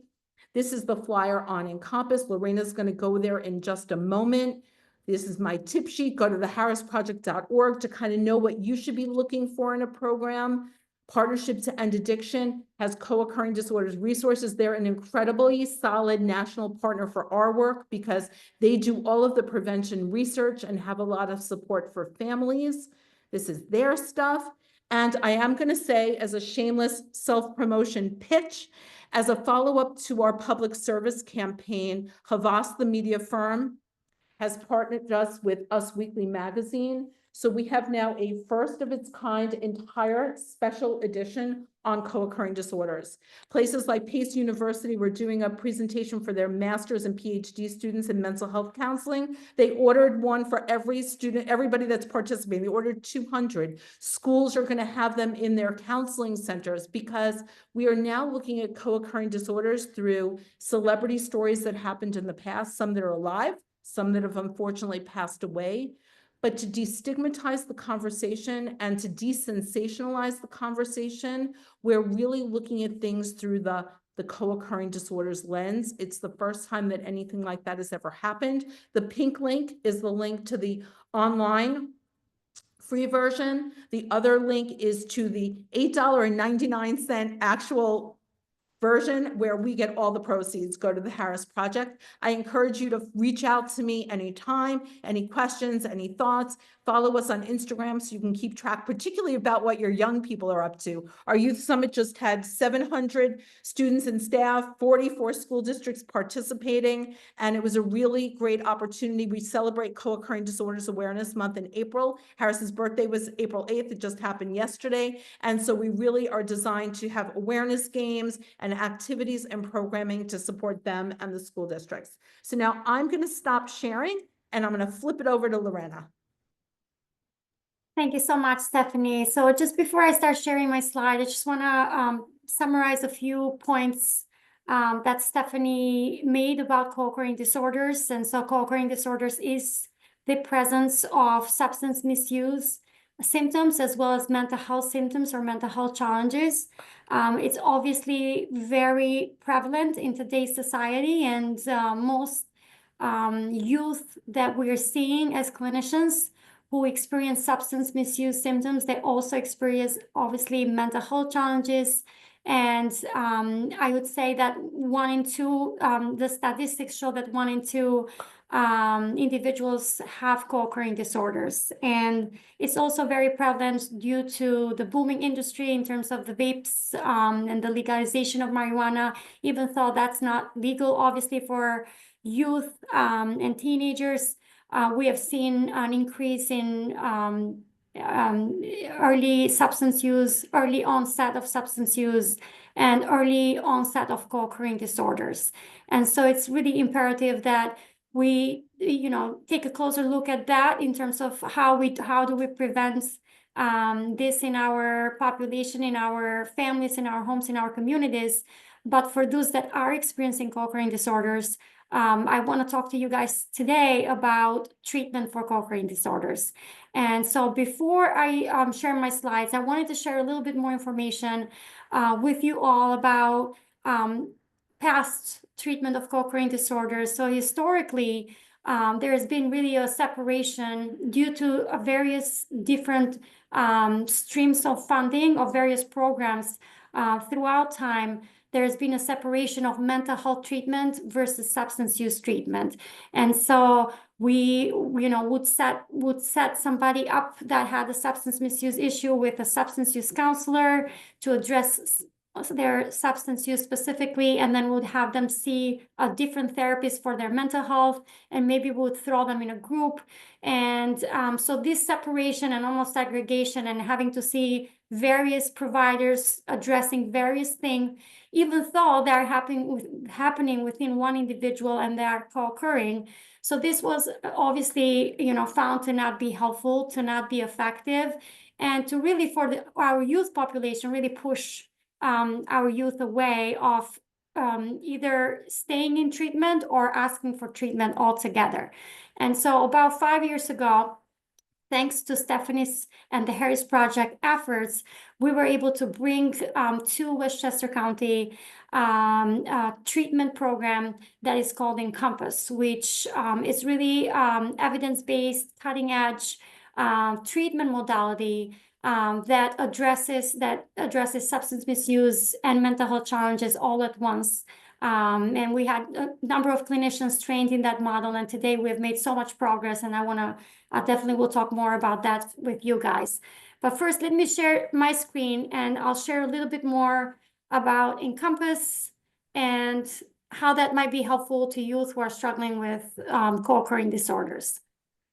This is the flyer on Encompass. Lorena's going to go there in just a moment. This is my tip sheet. Go to theharrisproject.org to kind of know what you should be looking for in a program. Partnership to End Addiction has co-occurring disorders resources. They're an incredibly solid national partner for our work because they do all of the prevention research and have a lot of support for families. This is their stuff. And I am going to say, as a shameless self-promotion pitch, as a follow-up to our public service campaign, Havas, the media firm, has partnered us with Us Weekly magazine. So we have now a first of its kind entire special edition on co-occurring disorders. Places like Pace University were doing a presentation for their master's and PhD students in mental health counseling. They ordered one for every student, everybody that's participating. They ordered 200. Schools are going to have them in their counseling centers because we are now looking at co-occurring disorders through celebrity stories that happened in the past, some that are alive, some that have unfortunately passed away. But to destigmatize the conversation and to desensationalize the conversation, we're really looking at things through the co-occurring disorders lens. It's the first time that anything like that has ever happened. The pink link is the link to the online free version. The other link is to the $8.99 actual version where we get all the proceeds go to the Harris Project. I encourage you to reach out to me anytime, any questions, any thoughts. Follow us on Instagram so you can keep track, particularly about what your young people are up to. Our Youth Summit just had 700 students and staff, 44 school districts participating, and it was a really great opportunity. We celebrate Co-occurring Disorders Awareness Month in April. Harris's birthday was April 8th. It just happened yesterday. And so we really are designed to have awareness games and activities and programming to support them and the school districts. So now I'm going to stop sharing and I'm going to flip it over to Lorena. Thank you so much, Stephanie. So just before I start sharing my slide, I just want to summarize a few points that Stephanie made about co-occurring disorders. And so co-occurring disorders is the presence of substance misuse symptoms as well as mental health symptoms or mental health challenges. It's obviously very prevalent in today's society, and most youth that we're seeing as clinicians who experience substance misuse symptoms, they also experience obviously mental health challenges. And I would say that 1 in 2, the statistics show that 1 in 2 individuals have co-occurring disorders. And it's also very prevalent due to the booming industry in terms of the vapes and the legalization of marijuana, even though that's not legal, obviously, for youth and teenagers. We have seen an increase in early substance use, early onset of substance use, and early onset of co-occurring disorders. And so it's really imperative that we, take a closer look at that in terms of how do we prevent this in our population, in our families, in our homes, in our communities. But for those that are experiencing co-occurring disorders, I want to talk to you guys today about treatment for co-occurring disorders. And so before I share my slides, I wanted to share a little bit more information with you all about past treatment of co-occurring disorders. So historically, there has been really a separation due to various different streams of funding of various programs throughout time. There's been a separation of mental health treatment versus substance use treatment. And so we, would set somebody up that had a substance misuse issue with a substance use counselor to address their substance use specifically, and then would have them see a different therapist for their mental health, and maybe would throw them in a group. And so this separation and almost segregation and having to see various providers addressing various things, even though they're happening within one individual and they are co-occurring. So this was obviously, found to not be helpful, to not be effective, and to really, for our youth population, really push our youth away of either staying in treatment or asking for treatment altogether. And so about 5 years ago, thanks to Stephanie's and the Harris Project efforts, we were able to bring to Westchester County a treatment program that is called Encompass, which is really evidence-based, cutting-edge treatment modality that addresses substance misuse and mental health challenges all at once. And we had a number of clinicians trained in that model, and today we've made so much progress, and I definitely will talk more about that with you guys. But first, let me share my screen, and I'll share a little bit more about Encompass and how that might be helpful to youth who are struggling with co-occurring disorders.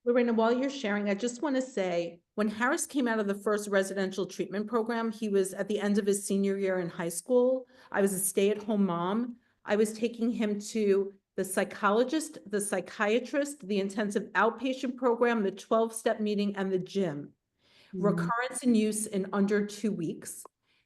Lorena, while you're sharing, I just want to say, when Harris came out of the first residential treatment program, he was at the end of his senior year in high school. I was a stay-at-home mom. I was taking him to the psychologist, the psychiatrist, the intensive outpatient program, the 12-step meeting, and the gym. Recurrence and use in under 2 weeks.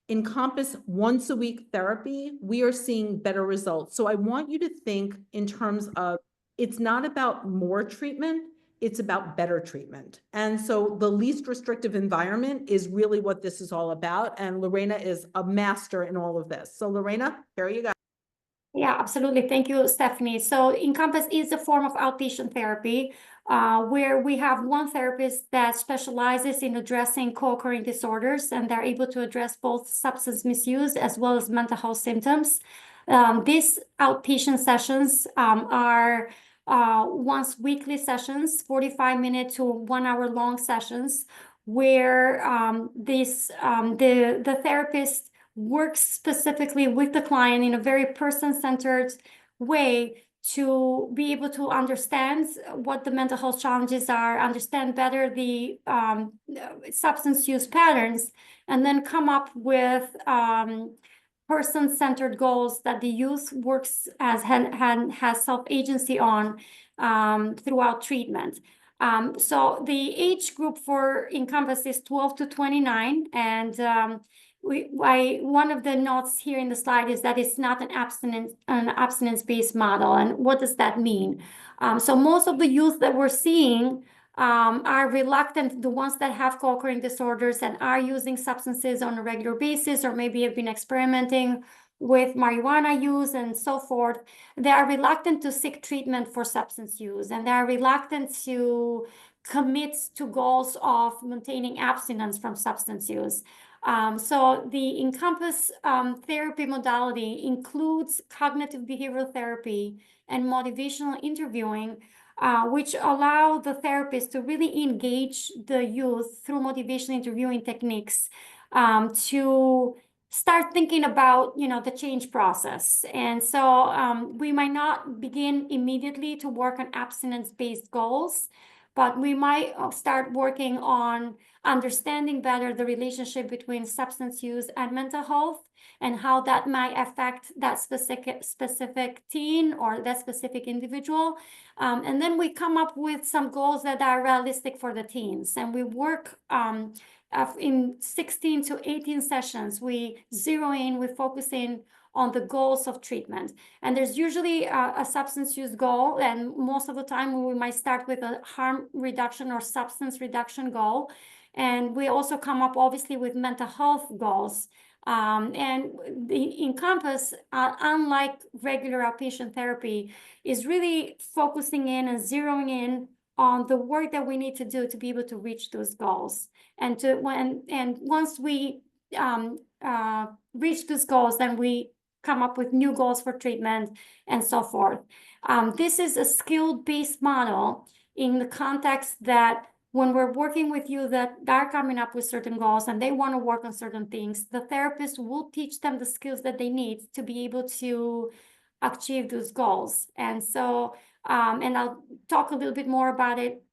Encompass once a week therapy, we are seeing better results. So I want you to think in terms of, it's not about more treatment, it's about better treatment. And so the least restrictive environment is really what this is all about. And Lorena is a master in all of this. So Lorena, here you go. Yeah, absolutely. Thank you, Stephanie. So Encompass is a form of outpatient therapy where we have one therapist that specializes in addressing co-occurring disorders, and they're able to address both substance misuse as well as mental health symptoms. These outpatient sessions are once weekly sessions, 45-minute to 1 hour long sessions, where the therapist works specifically with the client in a very person-centered way to be able to understand what the mental health challenges are, understand better the substance use patterns, and then come up with person-centered goals that the youth works as has self-agency on throughout treatment. So the age group for Encompass is 12 to 29, and one of the notes here in the slide is that it's not an abstinence-based model. And what does that mean? So most of the youth that we're seeing are reluctant, the ones that have co-occurring disorders and are using substances on a regular basis, or maybe have been experimenting with marijuana use and so forth. They are reluctant to seek treatment for substance use, and they are reluctant to commit to goals of maintaining abstinence from substance use. So the Encompass therapy modality includes cognitive behavioral therapy and motivational interviewing, which allow the therapist to really engage the youth through motivational interviewing techniques to start thinking about, the change process. And so we might not begin immediately to work on abstinence-based goals, but we might start working on understanding better the relationship between substance use and mental health, and how that might affect that specific teen or that specific individual. And then we come up with some goals that are realistic for the teens, and we work in 16 to 18 sessions. We zero in, we focus in on the goals of treatment. And there's usually a substance use goal, and most of the time we might start with a harm reduction or substance reduction goal. And we also come up obviously with mental health goals. And the Encompass, unlike regular outpatient therapy, is really focusing in and zeroing in on the work that we need to do to be able to reach those goals. And once we reach those goals, then we come up with new goals for treatment and so forth. This is a skill-based model in the context that when we're working with you that are coming up with certain goals and they want to work on certain things, the therapist will teach them the skills that they need to be able to achieve those goals. And so, and I'll talk a little bit more about it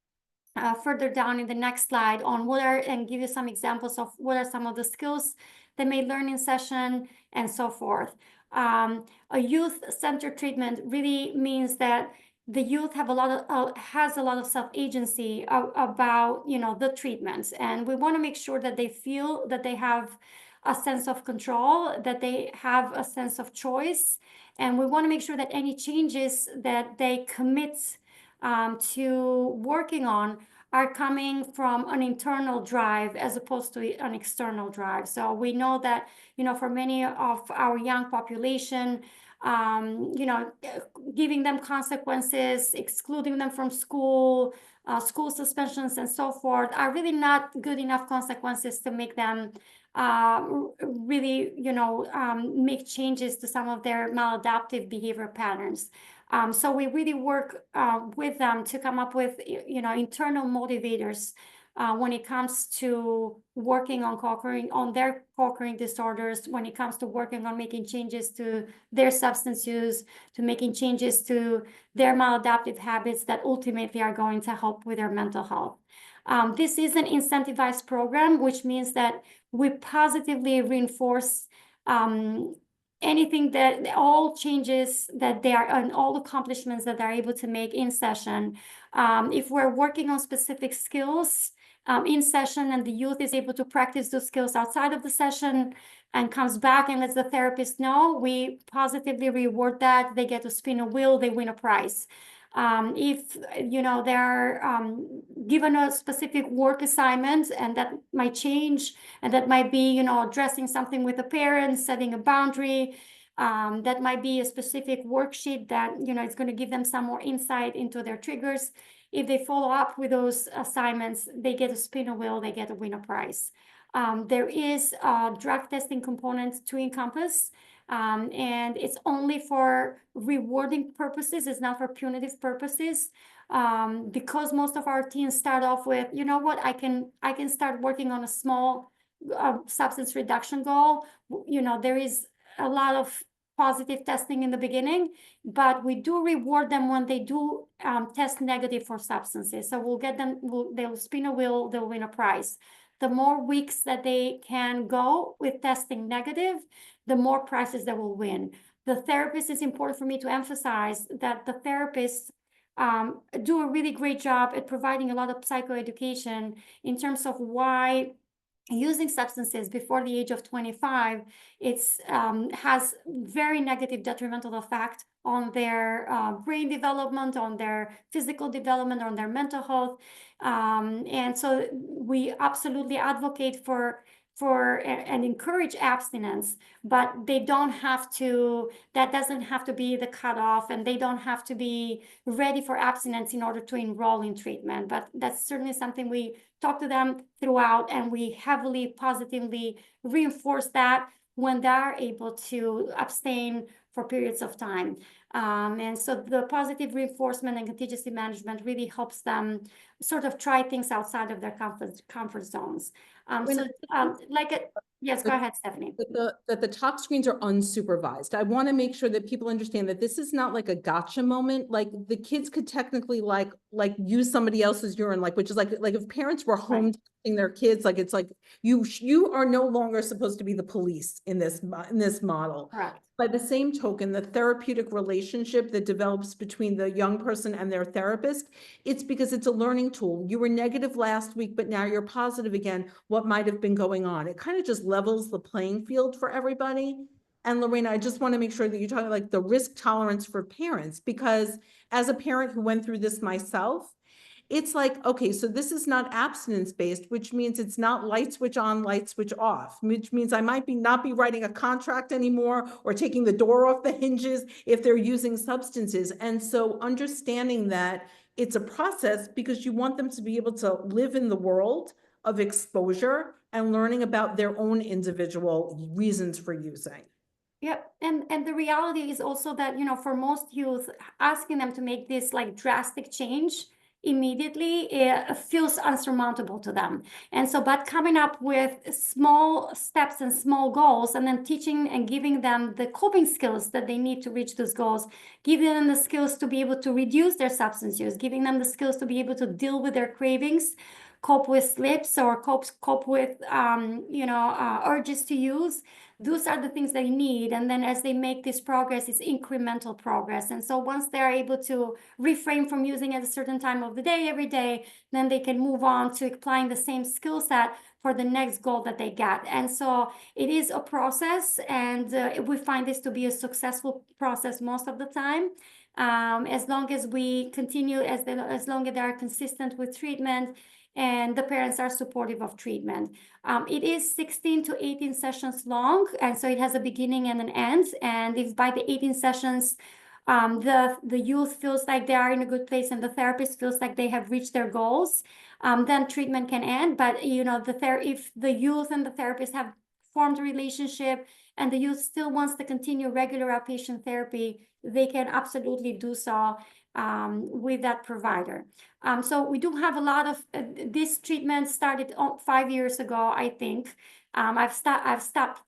further down in the next slide on and give you some examples of what are some of the skills they may learn in session and so forth. A youth-centered treatment really means that the youth has a lot of self-agency about the treatments, and we want to make sure that they feel that they have a sense of control, that they have a sense of choice, and we want to make sure that any changes that they commit to working on are coming from an internal drive as opposed to an external drive. So we know that, for many of our young population, giving them consequences, excluding them from school, school suspensions and so forth are really not good enough consequences to make them really, make changes to some of their maladaptive behavior patterns. So we really work with them to come up with, internal motivators when it comes to working on their co-occurring disorders, when it comes to working on making changes to their substance use, to making changes to their maladaptive habits that ultimately are going to help with their mental health. This is an incentivized program, which means that we positively reinforce anything that all changes that they are and all accomplishments that they're able to make in session. If we're working on specific skills in session and the youth is able to practice those skills outside of the session and comes back and lets the therapist know, we positively reward that. They get to spin a wheel, they win a prize. If they're given a specific work assignment and that might change, and that might be addressing something with a parent, setting a boundary, that might be a specific worksheet that it's going to give them some more insight into their triggers. If they follow up with those assignments, they get to spin a wheel, they get to win a prize. There is a drug testing component to Encompass. And it's only for rewarding purposes. It's not for punitive purposes. Because most of our teens start off with, I can start working on a small substance reduction goal. There is a lot of positive testing in the beginning, but we do reward them when they do test negative for substances. So we'll get them, they'll spin a wheel, they'll win a prize. The more weeks that they can go with testing negative, the more prizes they will win. The therapist, is important for me to emphasize that the therapists do a really great job at providing a lot of psychoeducation in terms of why using substances before the age of 25, it's has very negative detrimental effect on their brain development, on their physical development, on their mental health. And so we absolutely advocate for and encourage abstinence, but they don't have to, that doesn't have to be the cutoff, and they don't have to be ready for abstinence in order to enroll in treatment. But that's certainly something we talk to them throughout, and we heavily positively reinforce that when they're able to abstain for periods of time. And so the positive reinforcement and contingency management really helps them sort of try things outside of their comfort zones. Yes, go ahead, Stephanie. That the talk screens are unsupervised. I want to make sure that people understand that this is not like a gotcha moment. Like the kids could technically like use somebody else's urine, which is like if parents were home testing their kids, it's like you are no longer supposed to be the police in this model. Correct. By the same token, the therapeutic relationship that develops between the young person and their therapist, it's because it's a learning tool. You were negative last week, but now you're positive again. What might have been going on? It kind of just levels the playing field for everybody. And Lorena, I just want to make sure that you're talking like the risk tolerance for parents, because as a parent who went through this myself, it's like, okay, so this is not abstinence-based, which means it's not light switch on, light switch off, which means I might not be writing a contract anymore or taking the door off the hinges if they're using substances. And so understanding that it's a process, because you want them to be able to live in the world of exposure and learning about their own individual reasons for using. Yep. And the reality is also that, for most youth, asking them to make this drastic change immediately, it feels unsurmountable to them. And so, but coming up with small steps and small goals, and then teaching and giving them the coping skills that they need to reach those goals, giving them the skills to be able to reduce their substance use, giving them the skills to be able to deal with their cravings, cope with slips, or cope with urges to use. Those are the things they need. And then as they make this progress, it's incremental progress. And so once they're able to refrain from using at a certain time of the day, every day, then they can move on to applying the same skill set for the next goal that they get. And so it is a process, and we find this to be a successful process most of the time. As long as we continue, as long as they are consistent with treatment, and the parents are supportive of treatment. It is 16 to 18 sessions long, and so it has a beginning and an end. And if by the 18 sessions, the youth feels like they are in a good place and the therapist feels like they have reached their goals, then treatment can end. But if the youth and the therapist have formed a relationship and the youth still wants to continue regular outpatient therapy, they can absolutely do so with that provider. So we do have a lot of this treatment started 5 years ago, I think. I've stopped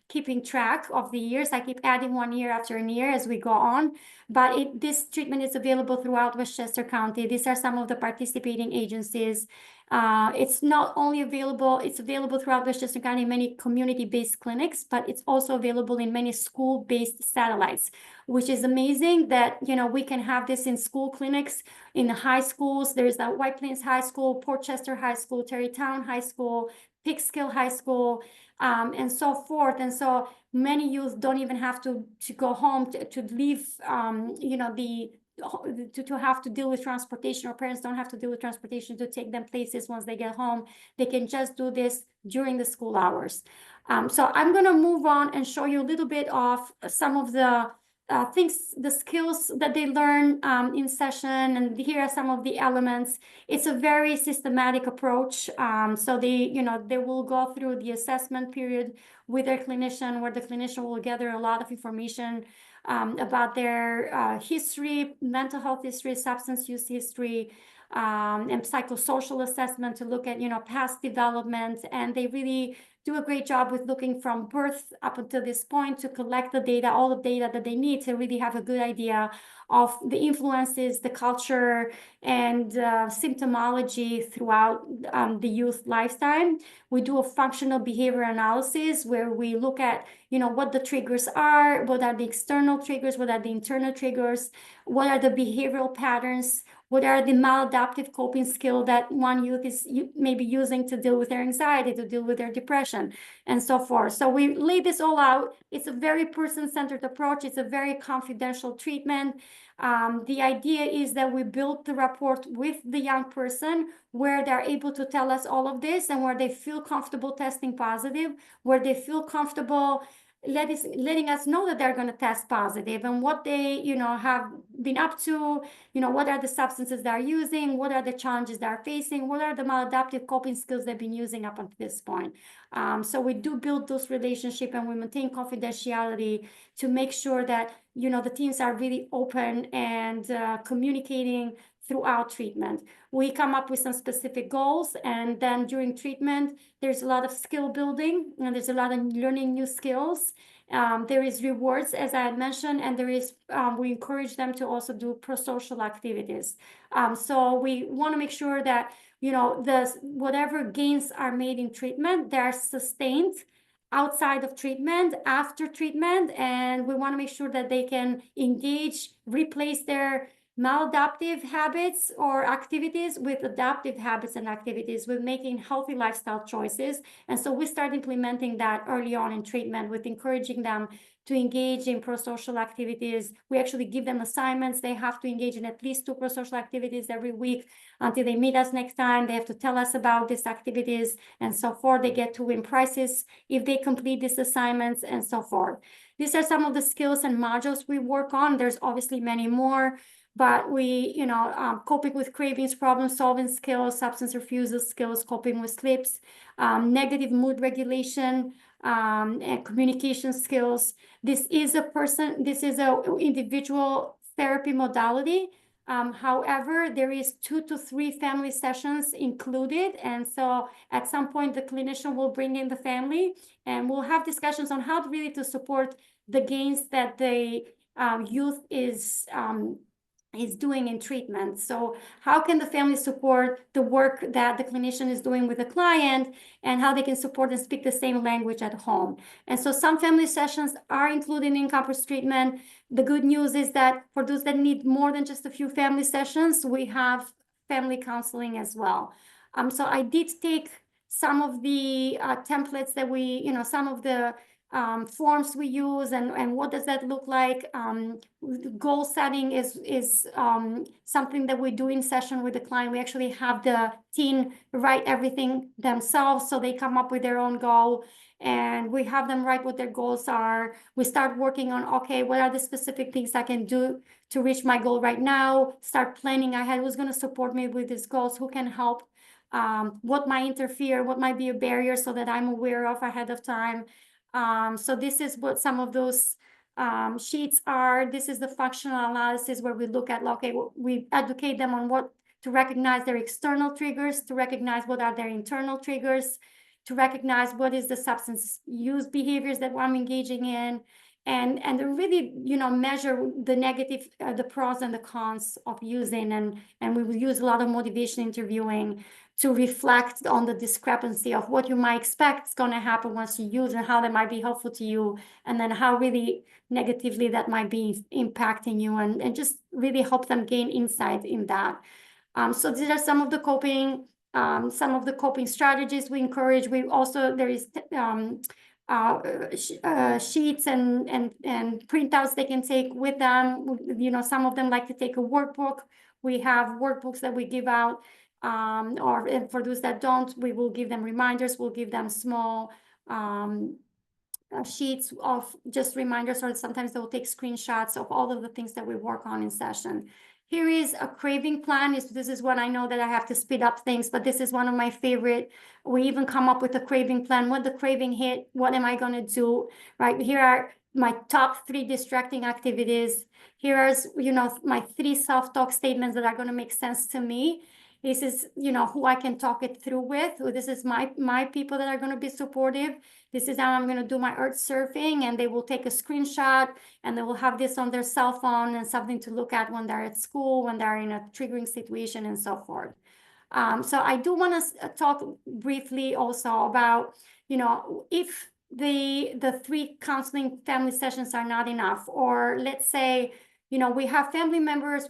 keeping track of the years. I keep adding 1 year after a year as we go on. But this treatment is available throughout Westchester County. These are some of the participating agencies. It's not only available, it's available throughout Westchester County in many community-based clinics, but it's also available in many school-based satellites, which is amazing that, we can have this in school clinics, in the high schools. There's the White Plains High School, Portchester High School, Terrytown High School, Peekskill High School, and so forth. And so many youth don't even have to go home to leave, to have to deal with transportation, or parents don't have to deal with transportation to take them places once they get home. They can just do this during the school hours. So I'm going to move on and show you a little bit of some of the things, the skills that they learn in session, and here are some of the elements. It's a very systematic approach. So they will go through the assessment period with their clinician, where the clinician will gather a lot of information about their history, mental health history, substance use history, and psychosocial assessment to look at, past development. And they really do a great job with looking from birth up until this point to collect the data, all the data that they need to really have a good idea of the influences, the culture, and symptomology throughout the youth lifetime. We do a functional behavior analysis where we look at, what the triggers are, what are the external triggers, what are the internal triggers, what are the behavioral patterns, what are the maladaptive coping skills that one youth is maybe using to deal with their anxiety, to deal with their depression, and so forth. So we lay this all out. It's a very person-centered approach. It's a very confidential treatment. The idea is that we build the rapport with the young person where they're able to tell us all of this, and where they feel comfortable testing positive, where they feel comfortable letting us know that they're going to test positive, and what they have been up to, what are the substances they're using, what are the challenges they're facing, what are the maladaptive coping skills they've been using up until this point. So we do build those relationships, and we maintain confidentiality to make sure that the teams are really open and communicating throughout treatment. We come up with some specific goals, and then during treatment, there's a lot of skill building, and there's a lot of learning new skills. There is rewards, as I had mentioned, and there is we encourage them to also do pro-social activities. So we want to make sure that whatever gains are made in treatment, they are sustained outside of treatment, after treatment, and we want to make sure that they can engage, replace their maladaptive habits or activities with adaptive habits and activities, with making healthy lifestyle choices. And so we start implementing that early on in treatment, with encouraging them to engage in pro-social activities. We actually give them assignments. They have to engage in at least 2 pro-social activities every week until they meet us next time. They have to tell us about these activities, and so forth. They get to win prizes if they complete these assignments, and so forth. These are some of the skills and modules we work on. There's obviously many more, but we, coping with cravings, problem-solving skills, substance refusal skills, coping with slips, negative mood regulation, and communication skills. This is a individual therapy modality. However, there is 2 to 3 family sessions included. And so at some point, the clinician will bring in the family, and we'll have discussions on how really to support the gains that the youth is doing in treatment. So how can the family support the work that the clinician is doing with the client, and how they can support and speak the same language at home? And so some family sessions are included in Encompass treatment. The good news is that for those that need more than just a few family sessions, we have family counseling as well. So I did take some of the templates that some of the forms we use and what does that look like. Goal setting is something that we do in session with the client. We actually have the teen write everything themselves, so they come up with their own goal, and we have them write what their goals are. We start working on, okay, what are the specific things I can do to reach my goal right now? Start planning ahead. Who's going to support me with these goals? Who can help? What might interfere? What might be a barrier, so that I'm aware of ahead of time. So this is what some of those sheets are. This is the functional analysis where we look at, okay, we educate them on what to recognize their external triggers, to recognize what are their internal triggers, to recognize what is the substance use behaviors that I'm engaging in, and really, measure the negative, the pros and the cons of using, and we will use a lot of motivation interviewing to reflect on the discrepancy of what you might expect is going to happen once you use, and how that might be helpful to you, and then how really negatively that might be impacting you, and just really help them gain insight in that. So these are some of the coping strategies we encourage. We also, there is sheets and printouts they can take with them. Some of them like to take a workbook. We have workbooks that we give out, and for those that don't, we will give them reminders. We'll give them small sheets of just reminders, or sometimes they'll take screenshots of all of the things that we work on in session. Here is a craving plan. This is when I know that I have to speed up things, but this is one of my favorite. We even come up with a craving plan. When the craving hit, what am I going to do? Right here are my top 3 distracting activities. Here are, my 3 self-talk statements that are going to make sense to me. This is, who I can talk it through with. This is my people that are going to be supportive. This is how I'm going to do my earth surfing, and they will take a screenshot, and they will have this on their cell phone and something to look at when they're at school, when they're in a triggering situation, and so forth. So I do want to talk briefly also about, if the 3 counseling family sessions are not enough, or let's say, we have family members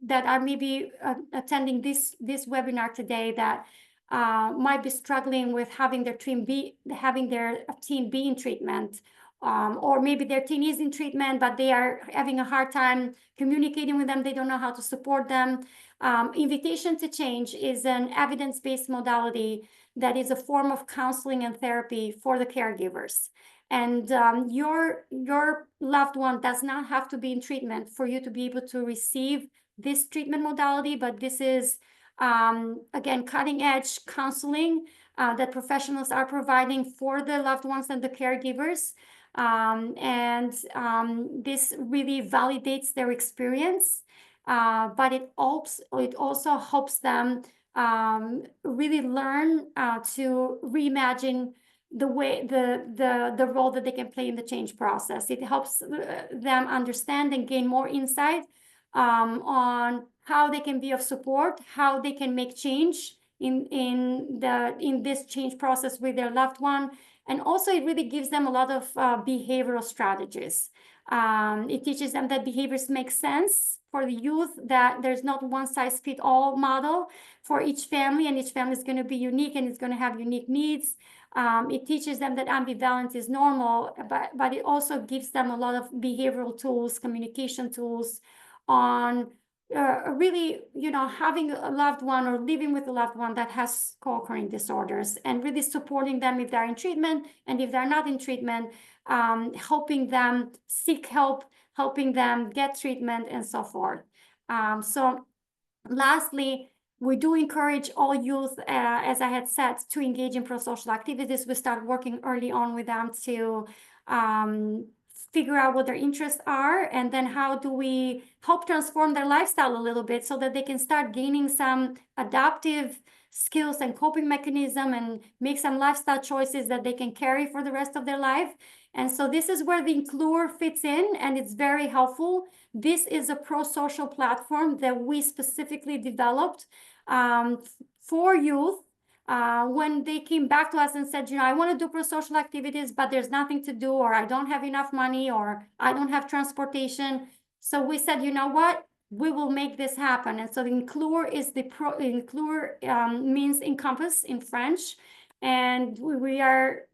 that are maybe attending this webinar today that might be struggling with having their teen be in treatment, or maybe their teen is in treatment, but they are having a hard time communicating with them. They don't know how to support them. Invitation to change is an evidence-based modality that is a form of counseling and therapy for the caregivers. And your loved one does not have to be in treatment for you to be able to receive this treatment modality, but this is, again, cutting-edge counseling that professionals are providing for the loved ones and the caregivers. This really validates their experience, but it also helps them really learn to reimagine the way the role that they can play in the change process. It helps them understand and gain more insight on how they can be of support, how they can make change in this change process with their loved one. And also it really gives them a lot of behavioral strategies. It teaches them that behaviors make sense for the youth, that there's not one size fit all model for each family, and each family is going to be unique and it's going to have unique needs. It teaches them that ambivalence is normal, but it also gives them a lot of behavioral tools, communication tools on really, having a loved one or living with a loved one that has co-occurring disorders, and really supporting them if they're in treatment, and if they're not in treatment, helping them seek help, helping them get treatment, and so forth. So lastly, we do encourage all youth, as I had said, to engage in pro-social activities. We start working early on with them to figure out what their interests are, and then how do we help transform their lifestyle a little bit so that they can start gaining some adaptive skills and coping mechanism, and make some lifestyle choices that they can carry for the rest of their life. And so this is where the Inclure fits in, and it's very helpful. This is a pro-social platform that we specifically developed for youth. When they came back to us and said, I want to do pro-social activities, but there's nothing to do, or I don't have enough money, or I don't have transportation. So we said, what? We will make this happen. And so the Inclure is Inclure means Encompass in French. and we are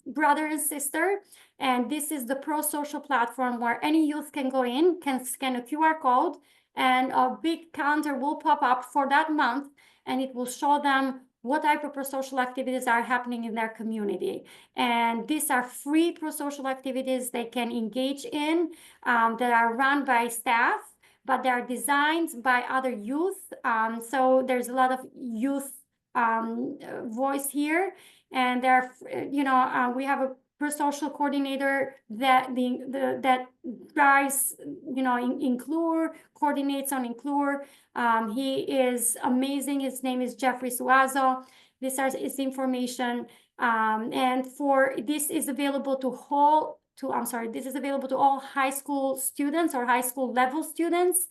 brother and sister. And this is the pro-social platform where any youth can go in, can scan a QR code, and a big calendar will pop up for that month, and it will show them what type of pro-social activities are happening in their community. And these are free pro-social activities they can engage in, that are run by staff, but they are designed by other youth. So there's a lot of youth voice here. And there, we have a pro-social coordinator that that drives, in CLUR, coordinates on CLUR. He is amazing. His name is Jeffrey Suazo. This is his information. And this is available to this is available to all high school students or high school level students.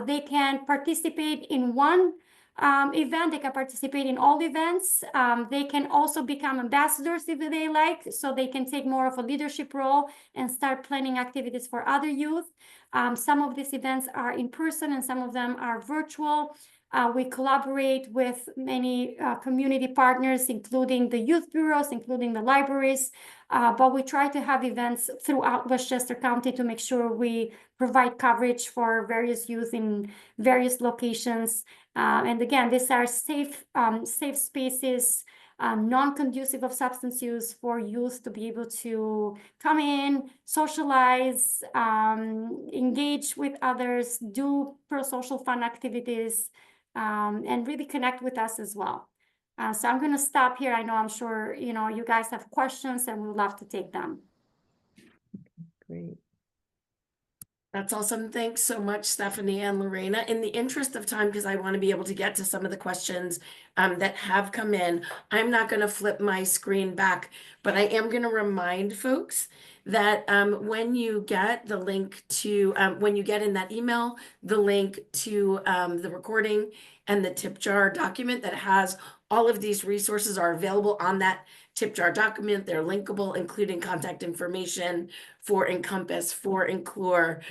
They can participate in one event. They can participate in all events. They can also become ambassadors if they like, so they can take more of a leadership role and start planning activities for other youth. Some of these events are in person and some of them are virtual. We collaborate with many community partners, including the youth bureaus, including the libraries, but we try to have events throughout Westchester County to make sure we provide coverage for various youth in various locations. And again, these are safe spaces, non-conducive of substance use, for youth to be able to come in, socialize, engage with others, do pro-social fun activities, and really connect with us as well. So I'm going to stop here. I'm sure, you guys have questions and we'd love to take them. Great. That's awesome. Thanks so much, Stephanie and Lorena. In the interest of time, because I want to be able to get to some of the questions that have come in, I'm not going to flip my screen back, but I am going to remind folks that when you get the link to, when you get in that email, the link to the recording and the tip jar document that has all of these resources are available on that tip jar document. They're linkable, including contact information for Encompass, for Inclure,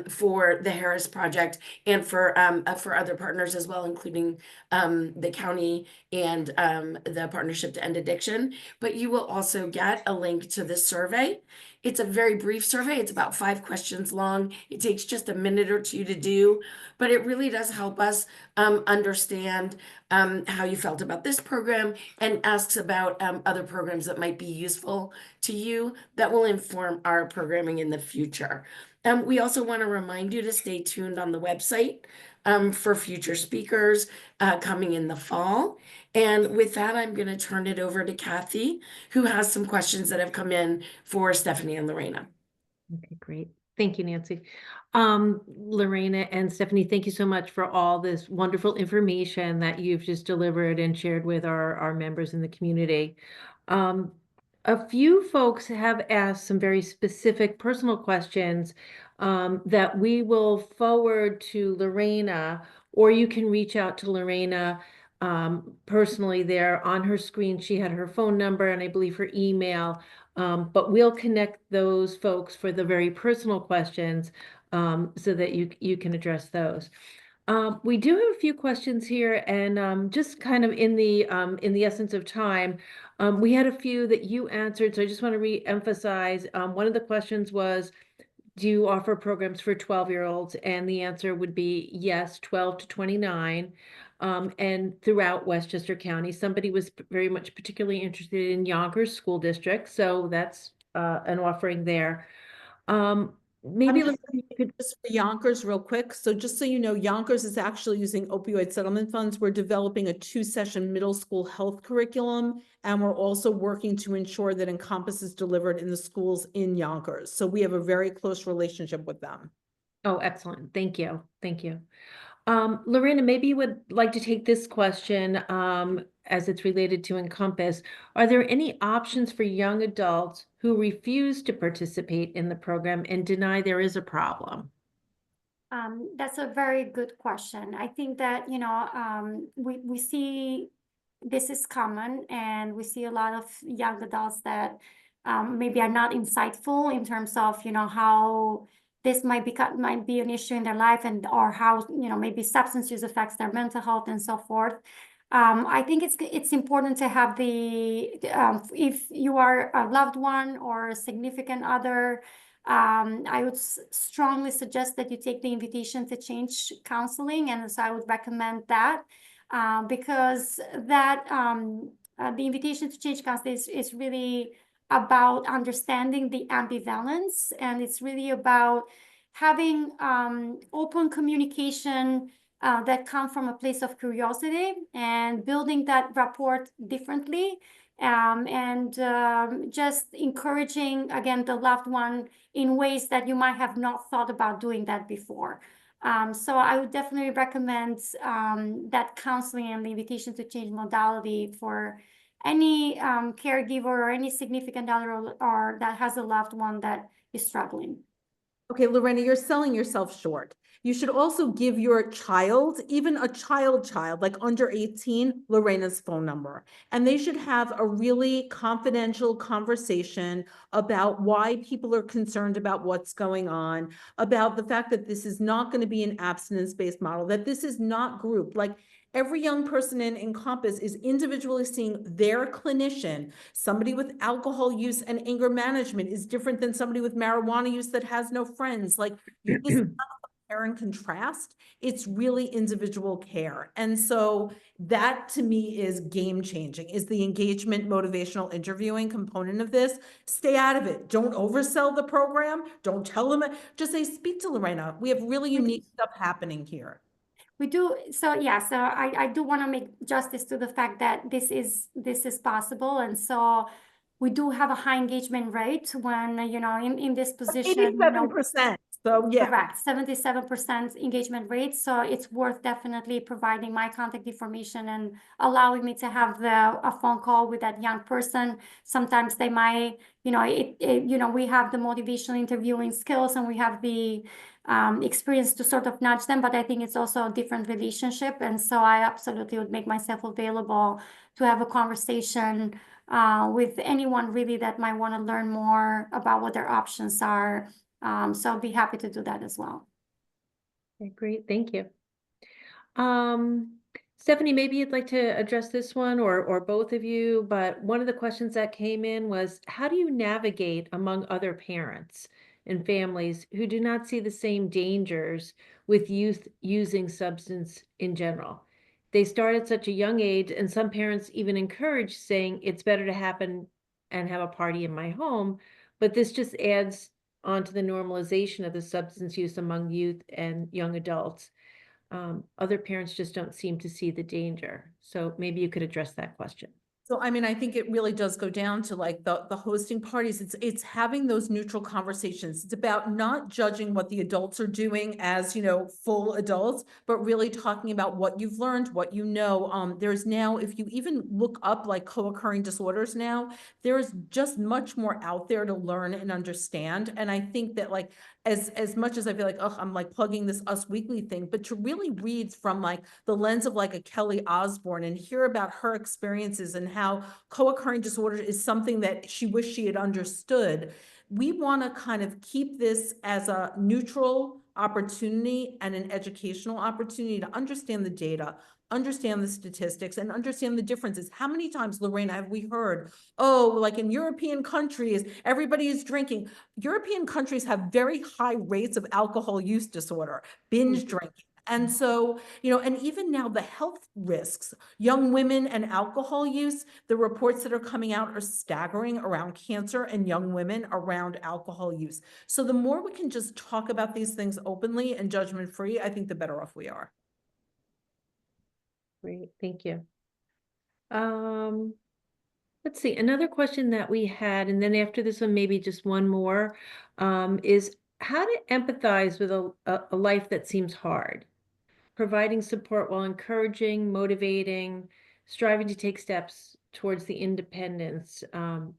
for the Harris Project, and for other partners as well, including the county and the Partnership to End Addiction. But you will also get a link to the survey. It's a very brief survey. It's about 5 questions long. It takes just a minute or 2 to do, but it really does help us understand how you felt about this program, and asks about other programs that might be useful to you that will inform our programming in the future. We also want to remind you to stay tuned on the website for future speakers coming in the fall. And with that, I'm going to turn it over to Kathy, who has some questions that have come in for Stephanie and Lorena. Okay, great. Thank you, Nancy. Lorena and Stephanie, thank you so much for all this wonderful information that you've just delivered and shared with our members in the community. A few folks have asked some very specific personal questions that we will forward to Lorena, or you can reach out to Lorena personally. There on her screen, she had her phone number and I believe her email. But we'll connect those folks for the very personal questions so that you can address those. We do have a few questions here, and just kind of in the essence of time, we had a few that you answered, so I just want to re-emphasize. One of the questions was, do you offer programs for 12-year-olds? And the answer would be yes, 12 to 29. And throughout Westchester County. Somebody was very much particularly interested in Yonkers School District, so that's an offering there. Maybe I'm you could just for Yonkers real quick. So just so you know, Yonkers is actually using opioid settlement funds. We're developing a 2-session middle school health curriculum, and we're also working to ensure that Encompass is delivered in the schools in Yonkers. So we have a very close relationship with them. Oh, excellent. Thank you. Thank you. Lorena, maybe you would like to take this question as it's related to Encompass. Are there any options for young adults who refuse to participate in the program and deny there is a problem? That's a very good question. I think that, we see this is common, and we see a lot of young adults that maybe are not insightful in terms of, how this might be an issue in their life, and or how, maybe substance use affects their mental health and so forth. I think it's important to have if you are a loved one or a significant other, I would strongly suggest that you take the invitation to change counseling, and so I would recommend that because the invitation to change counseling is really about understanding the ambivalence, and it's really about having open communication that come from a place of curiosity and building that rapport differently, and just encouraging, again, the loved one in ways that you might have not thought about doing that before. So I would definitely recommend that counseling and the invitation to change modality for any caregiver or any significant other or that has a loved one that is struggling. Okay, Lorena, you're selling yourself short. You should also give your child, even a child, like under 18, Lorena's phone number. And they should have a really confidential conversation about why people are concerned about what's going on, about the fact that this is not going to be an abstinence-based model, that this is not group. Like, every young person in Encompass is individually seeing their clinician. Somebody with alcohol use and anger management is different than somebody with marijuana use that has no friends. Like, this is not compare and contrast. It's really individual care. And so that to me is game changing, is the engagement, motivational interviewing component of this. Stay out of it. Don't oversell the program. Don't tell them. Just say, speak to Lorena. We have really unique stuff happening here. We do, so yeah, so I do want to make justice to the fact that this is possible, and so we do have a high engagement rate when, in this position. 87%. So yeah. Correct, 77% engagement rate. So it's worth definitely providing my contact information and allowing me to have a phone call with that young person. Sometimes they might, we have the motivational interviewing skills and we have the experience to sort of nudge them, but I think it's also a different relationship. And so I absolutely would make myself available to have a conversation with anyone really that might want to learn more about what their options are. So I'll be happy to do that as well. Okay, great, thank you. Stephanie, maybe you'd like to address this one or both of you, but one of the questions that came in was, how do you navigate among other parents and families who do not see the same dangers with youth using substance in general? They start at such a young age, and some parents even encourage saying it's better to happen and have a party in my home, but this just adds onto the normalization of the substance use among youth and young adults. Other parents just don't seem to see the danger. So maybe you could address that question. So, I mean, I think it really does go down to like the hosting parties. It's having those neutral conversations. It's about not judging what the adults are doing as, full adults, but really talking about what you've learned, what you know. There's now, if you even look up like co-occurring disorders now, there's just much more out there to learn and understand. And I think that like, as much as I feel like, oh, I'm like plugging this Us Weekly thing, but to really read from like the lens of like a Kelly Osbourne and hear about her experiences and how co-occurring disorder is something that she wished she had understood. We want to kind of keep this as a neutral opportunity and an educational opportunity to understand the data, understand the statistics, and understand the differences. How many times, Lorena, have we heard, oh, like in European countries, everybody is drinking. European countries have very high rates of alcohol use disorder, binge drinking. And so, and even now the health risks, young women and alcohol use, the reports that are coming out are staggering around cancer and young women around alcohol use. So the more we can just talk about these things openly and judgment-free, I think the better off we are. Great, thank you. Let's see, another question that we had, and then after this one, maybe just one more, is how to empathize with a life that seems hard, providing support while encouraging, motivating, striving to take steps towards the independence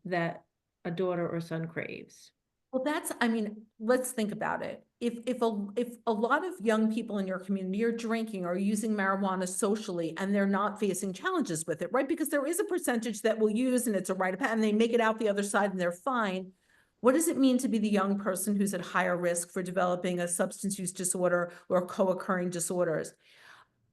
that a daughter or son craves. Well, let's think about it. If a lot of young people in your community are drinking or using marijuana socially and they're not facing challenges with it, right? Because there is a percentage that will use and it's a rite of passage and they make it out the other side and they're fine. What does it mean to be the young person who's at higher risk for developing a substance use disorder or co-occurring disorders?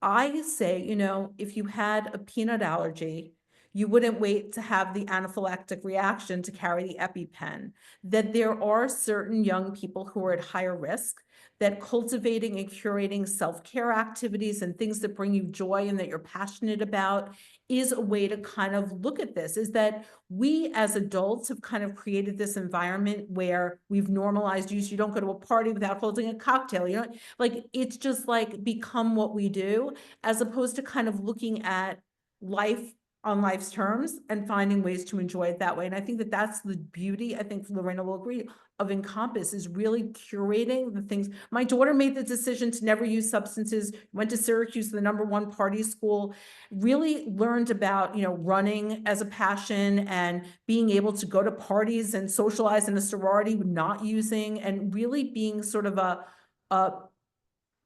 I say, you know, if you had a peanut allergy, you wouldn't wait to have the anaphylactic reaction to carry the EpiPen. That there are certain young people who are at higher risk, that cultivating and curating self-care activities and things that bring you joy and that you're passionate about is a way to kind of look at this, is that we as adults have kind of created this environment where we've normalized use. You don't go to a party without holding a cocktail, you know, like it's just like become what we do, as opposed to kind of looking at life on life's terms and finding ways to enjoy it that way. And I think that that's the beauty, I think Lorena will agree, of Encompass, is really curating the things. My daughter made the decision to never use substances, went to Syracuse, the #1 party school, really learned about, you know, running as a passion and being able to go to parties and socialize in a sorority, not using, and really being sort of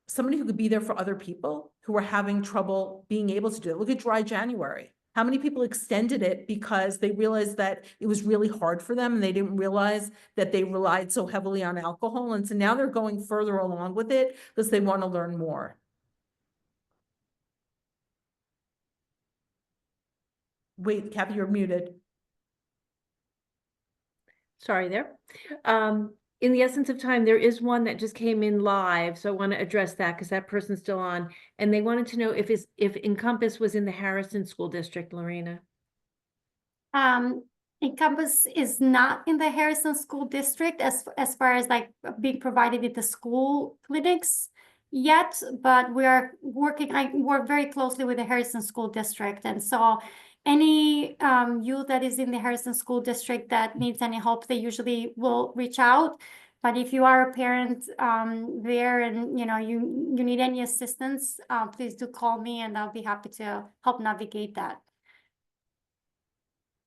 somebody who could be there for other people who are having trouble being able to do it. Look at Dry January. How many people extended it because they realized that it was really hard for them and they didn't realize that they relied so heavily on alcohol. And so now they're going further along with it because they want to learn more. Wait, Kathy, you're muted. Sorry there. In the essence of time, there is one that just came in live, so I want to address that because that person's still on. And they wanted to know if Encompass was in the Harrison School District, Lorena. Encompass is not in the Harrison School District as far as like being provided with the school clinics yet, but we are working, I work very closely with the Harrison School District. And so any youth that is in the Harrison School District that needs any help, they usually will reach out. But if you are a parent there and you know you need any assistance, please do call me and I'll be happy to help navigate that.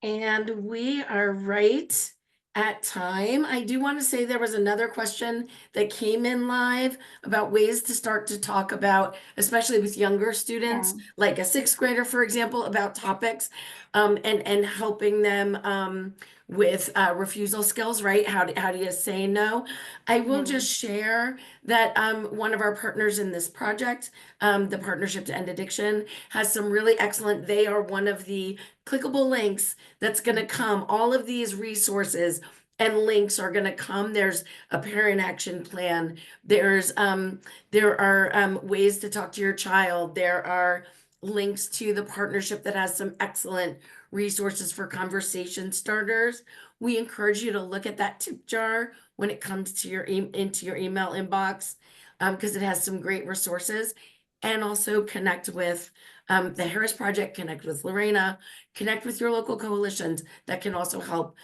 And we are right at time. I do want to say there was another question that came in live about ways to start to talk about, especially with younger students, like a 6th grader, for example, about topics and helping them with refusal skills, right? How do you say no? I will just share that one of our partners in this project, the Partnership to End Addiction, has some really excellent, they are one of the clickable links that's going to come. All of these resources and links are going to come. There's a parent action plan. There are ways to talk to your child. There are links to the partnership that has some excellent resources for conversation starters. We encourage you to look at that tip jar when it comes to your into your email inbox because it has some great resources. And also connect with the Harris Project, connect with Lorena, connect with your local coalitions that can also help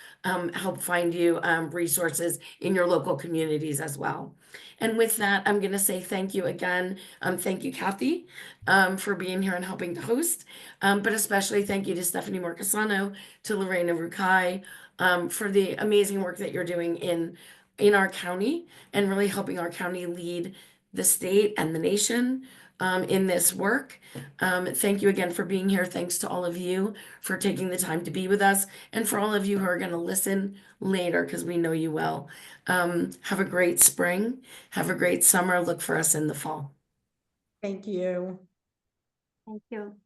find you resources in your local communities as well. And with that, I'm going to say thank you again. Thank you, Kathy, for being here and helping to host. But especially thank you to Stephanie Marquesano, to Lorena Rucaj, for the amazing work that you're doing in our county and really helping our county lead the state and the nation in this work. Thank you again for being here. Thanks to all of you for taking the time to be with us and for all of you who are going to listen later because we know you well. Have a great spring. Have a great summer. Look for us in the fall. Thank you. Thank you.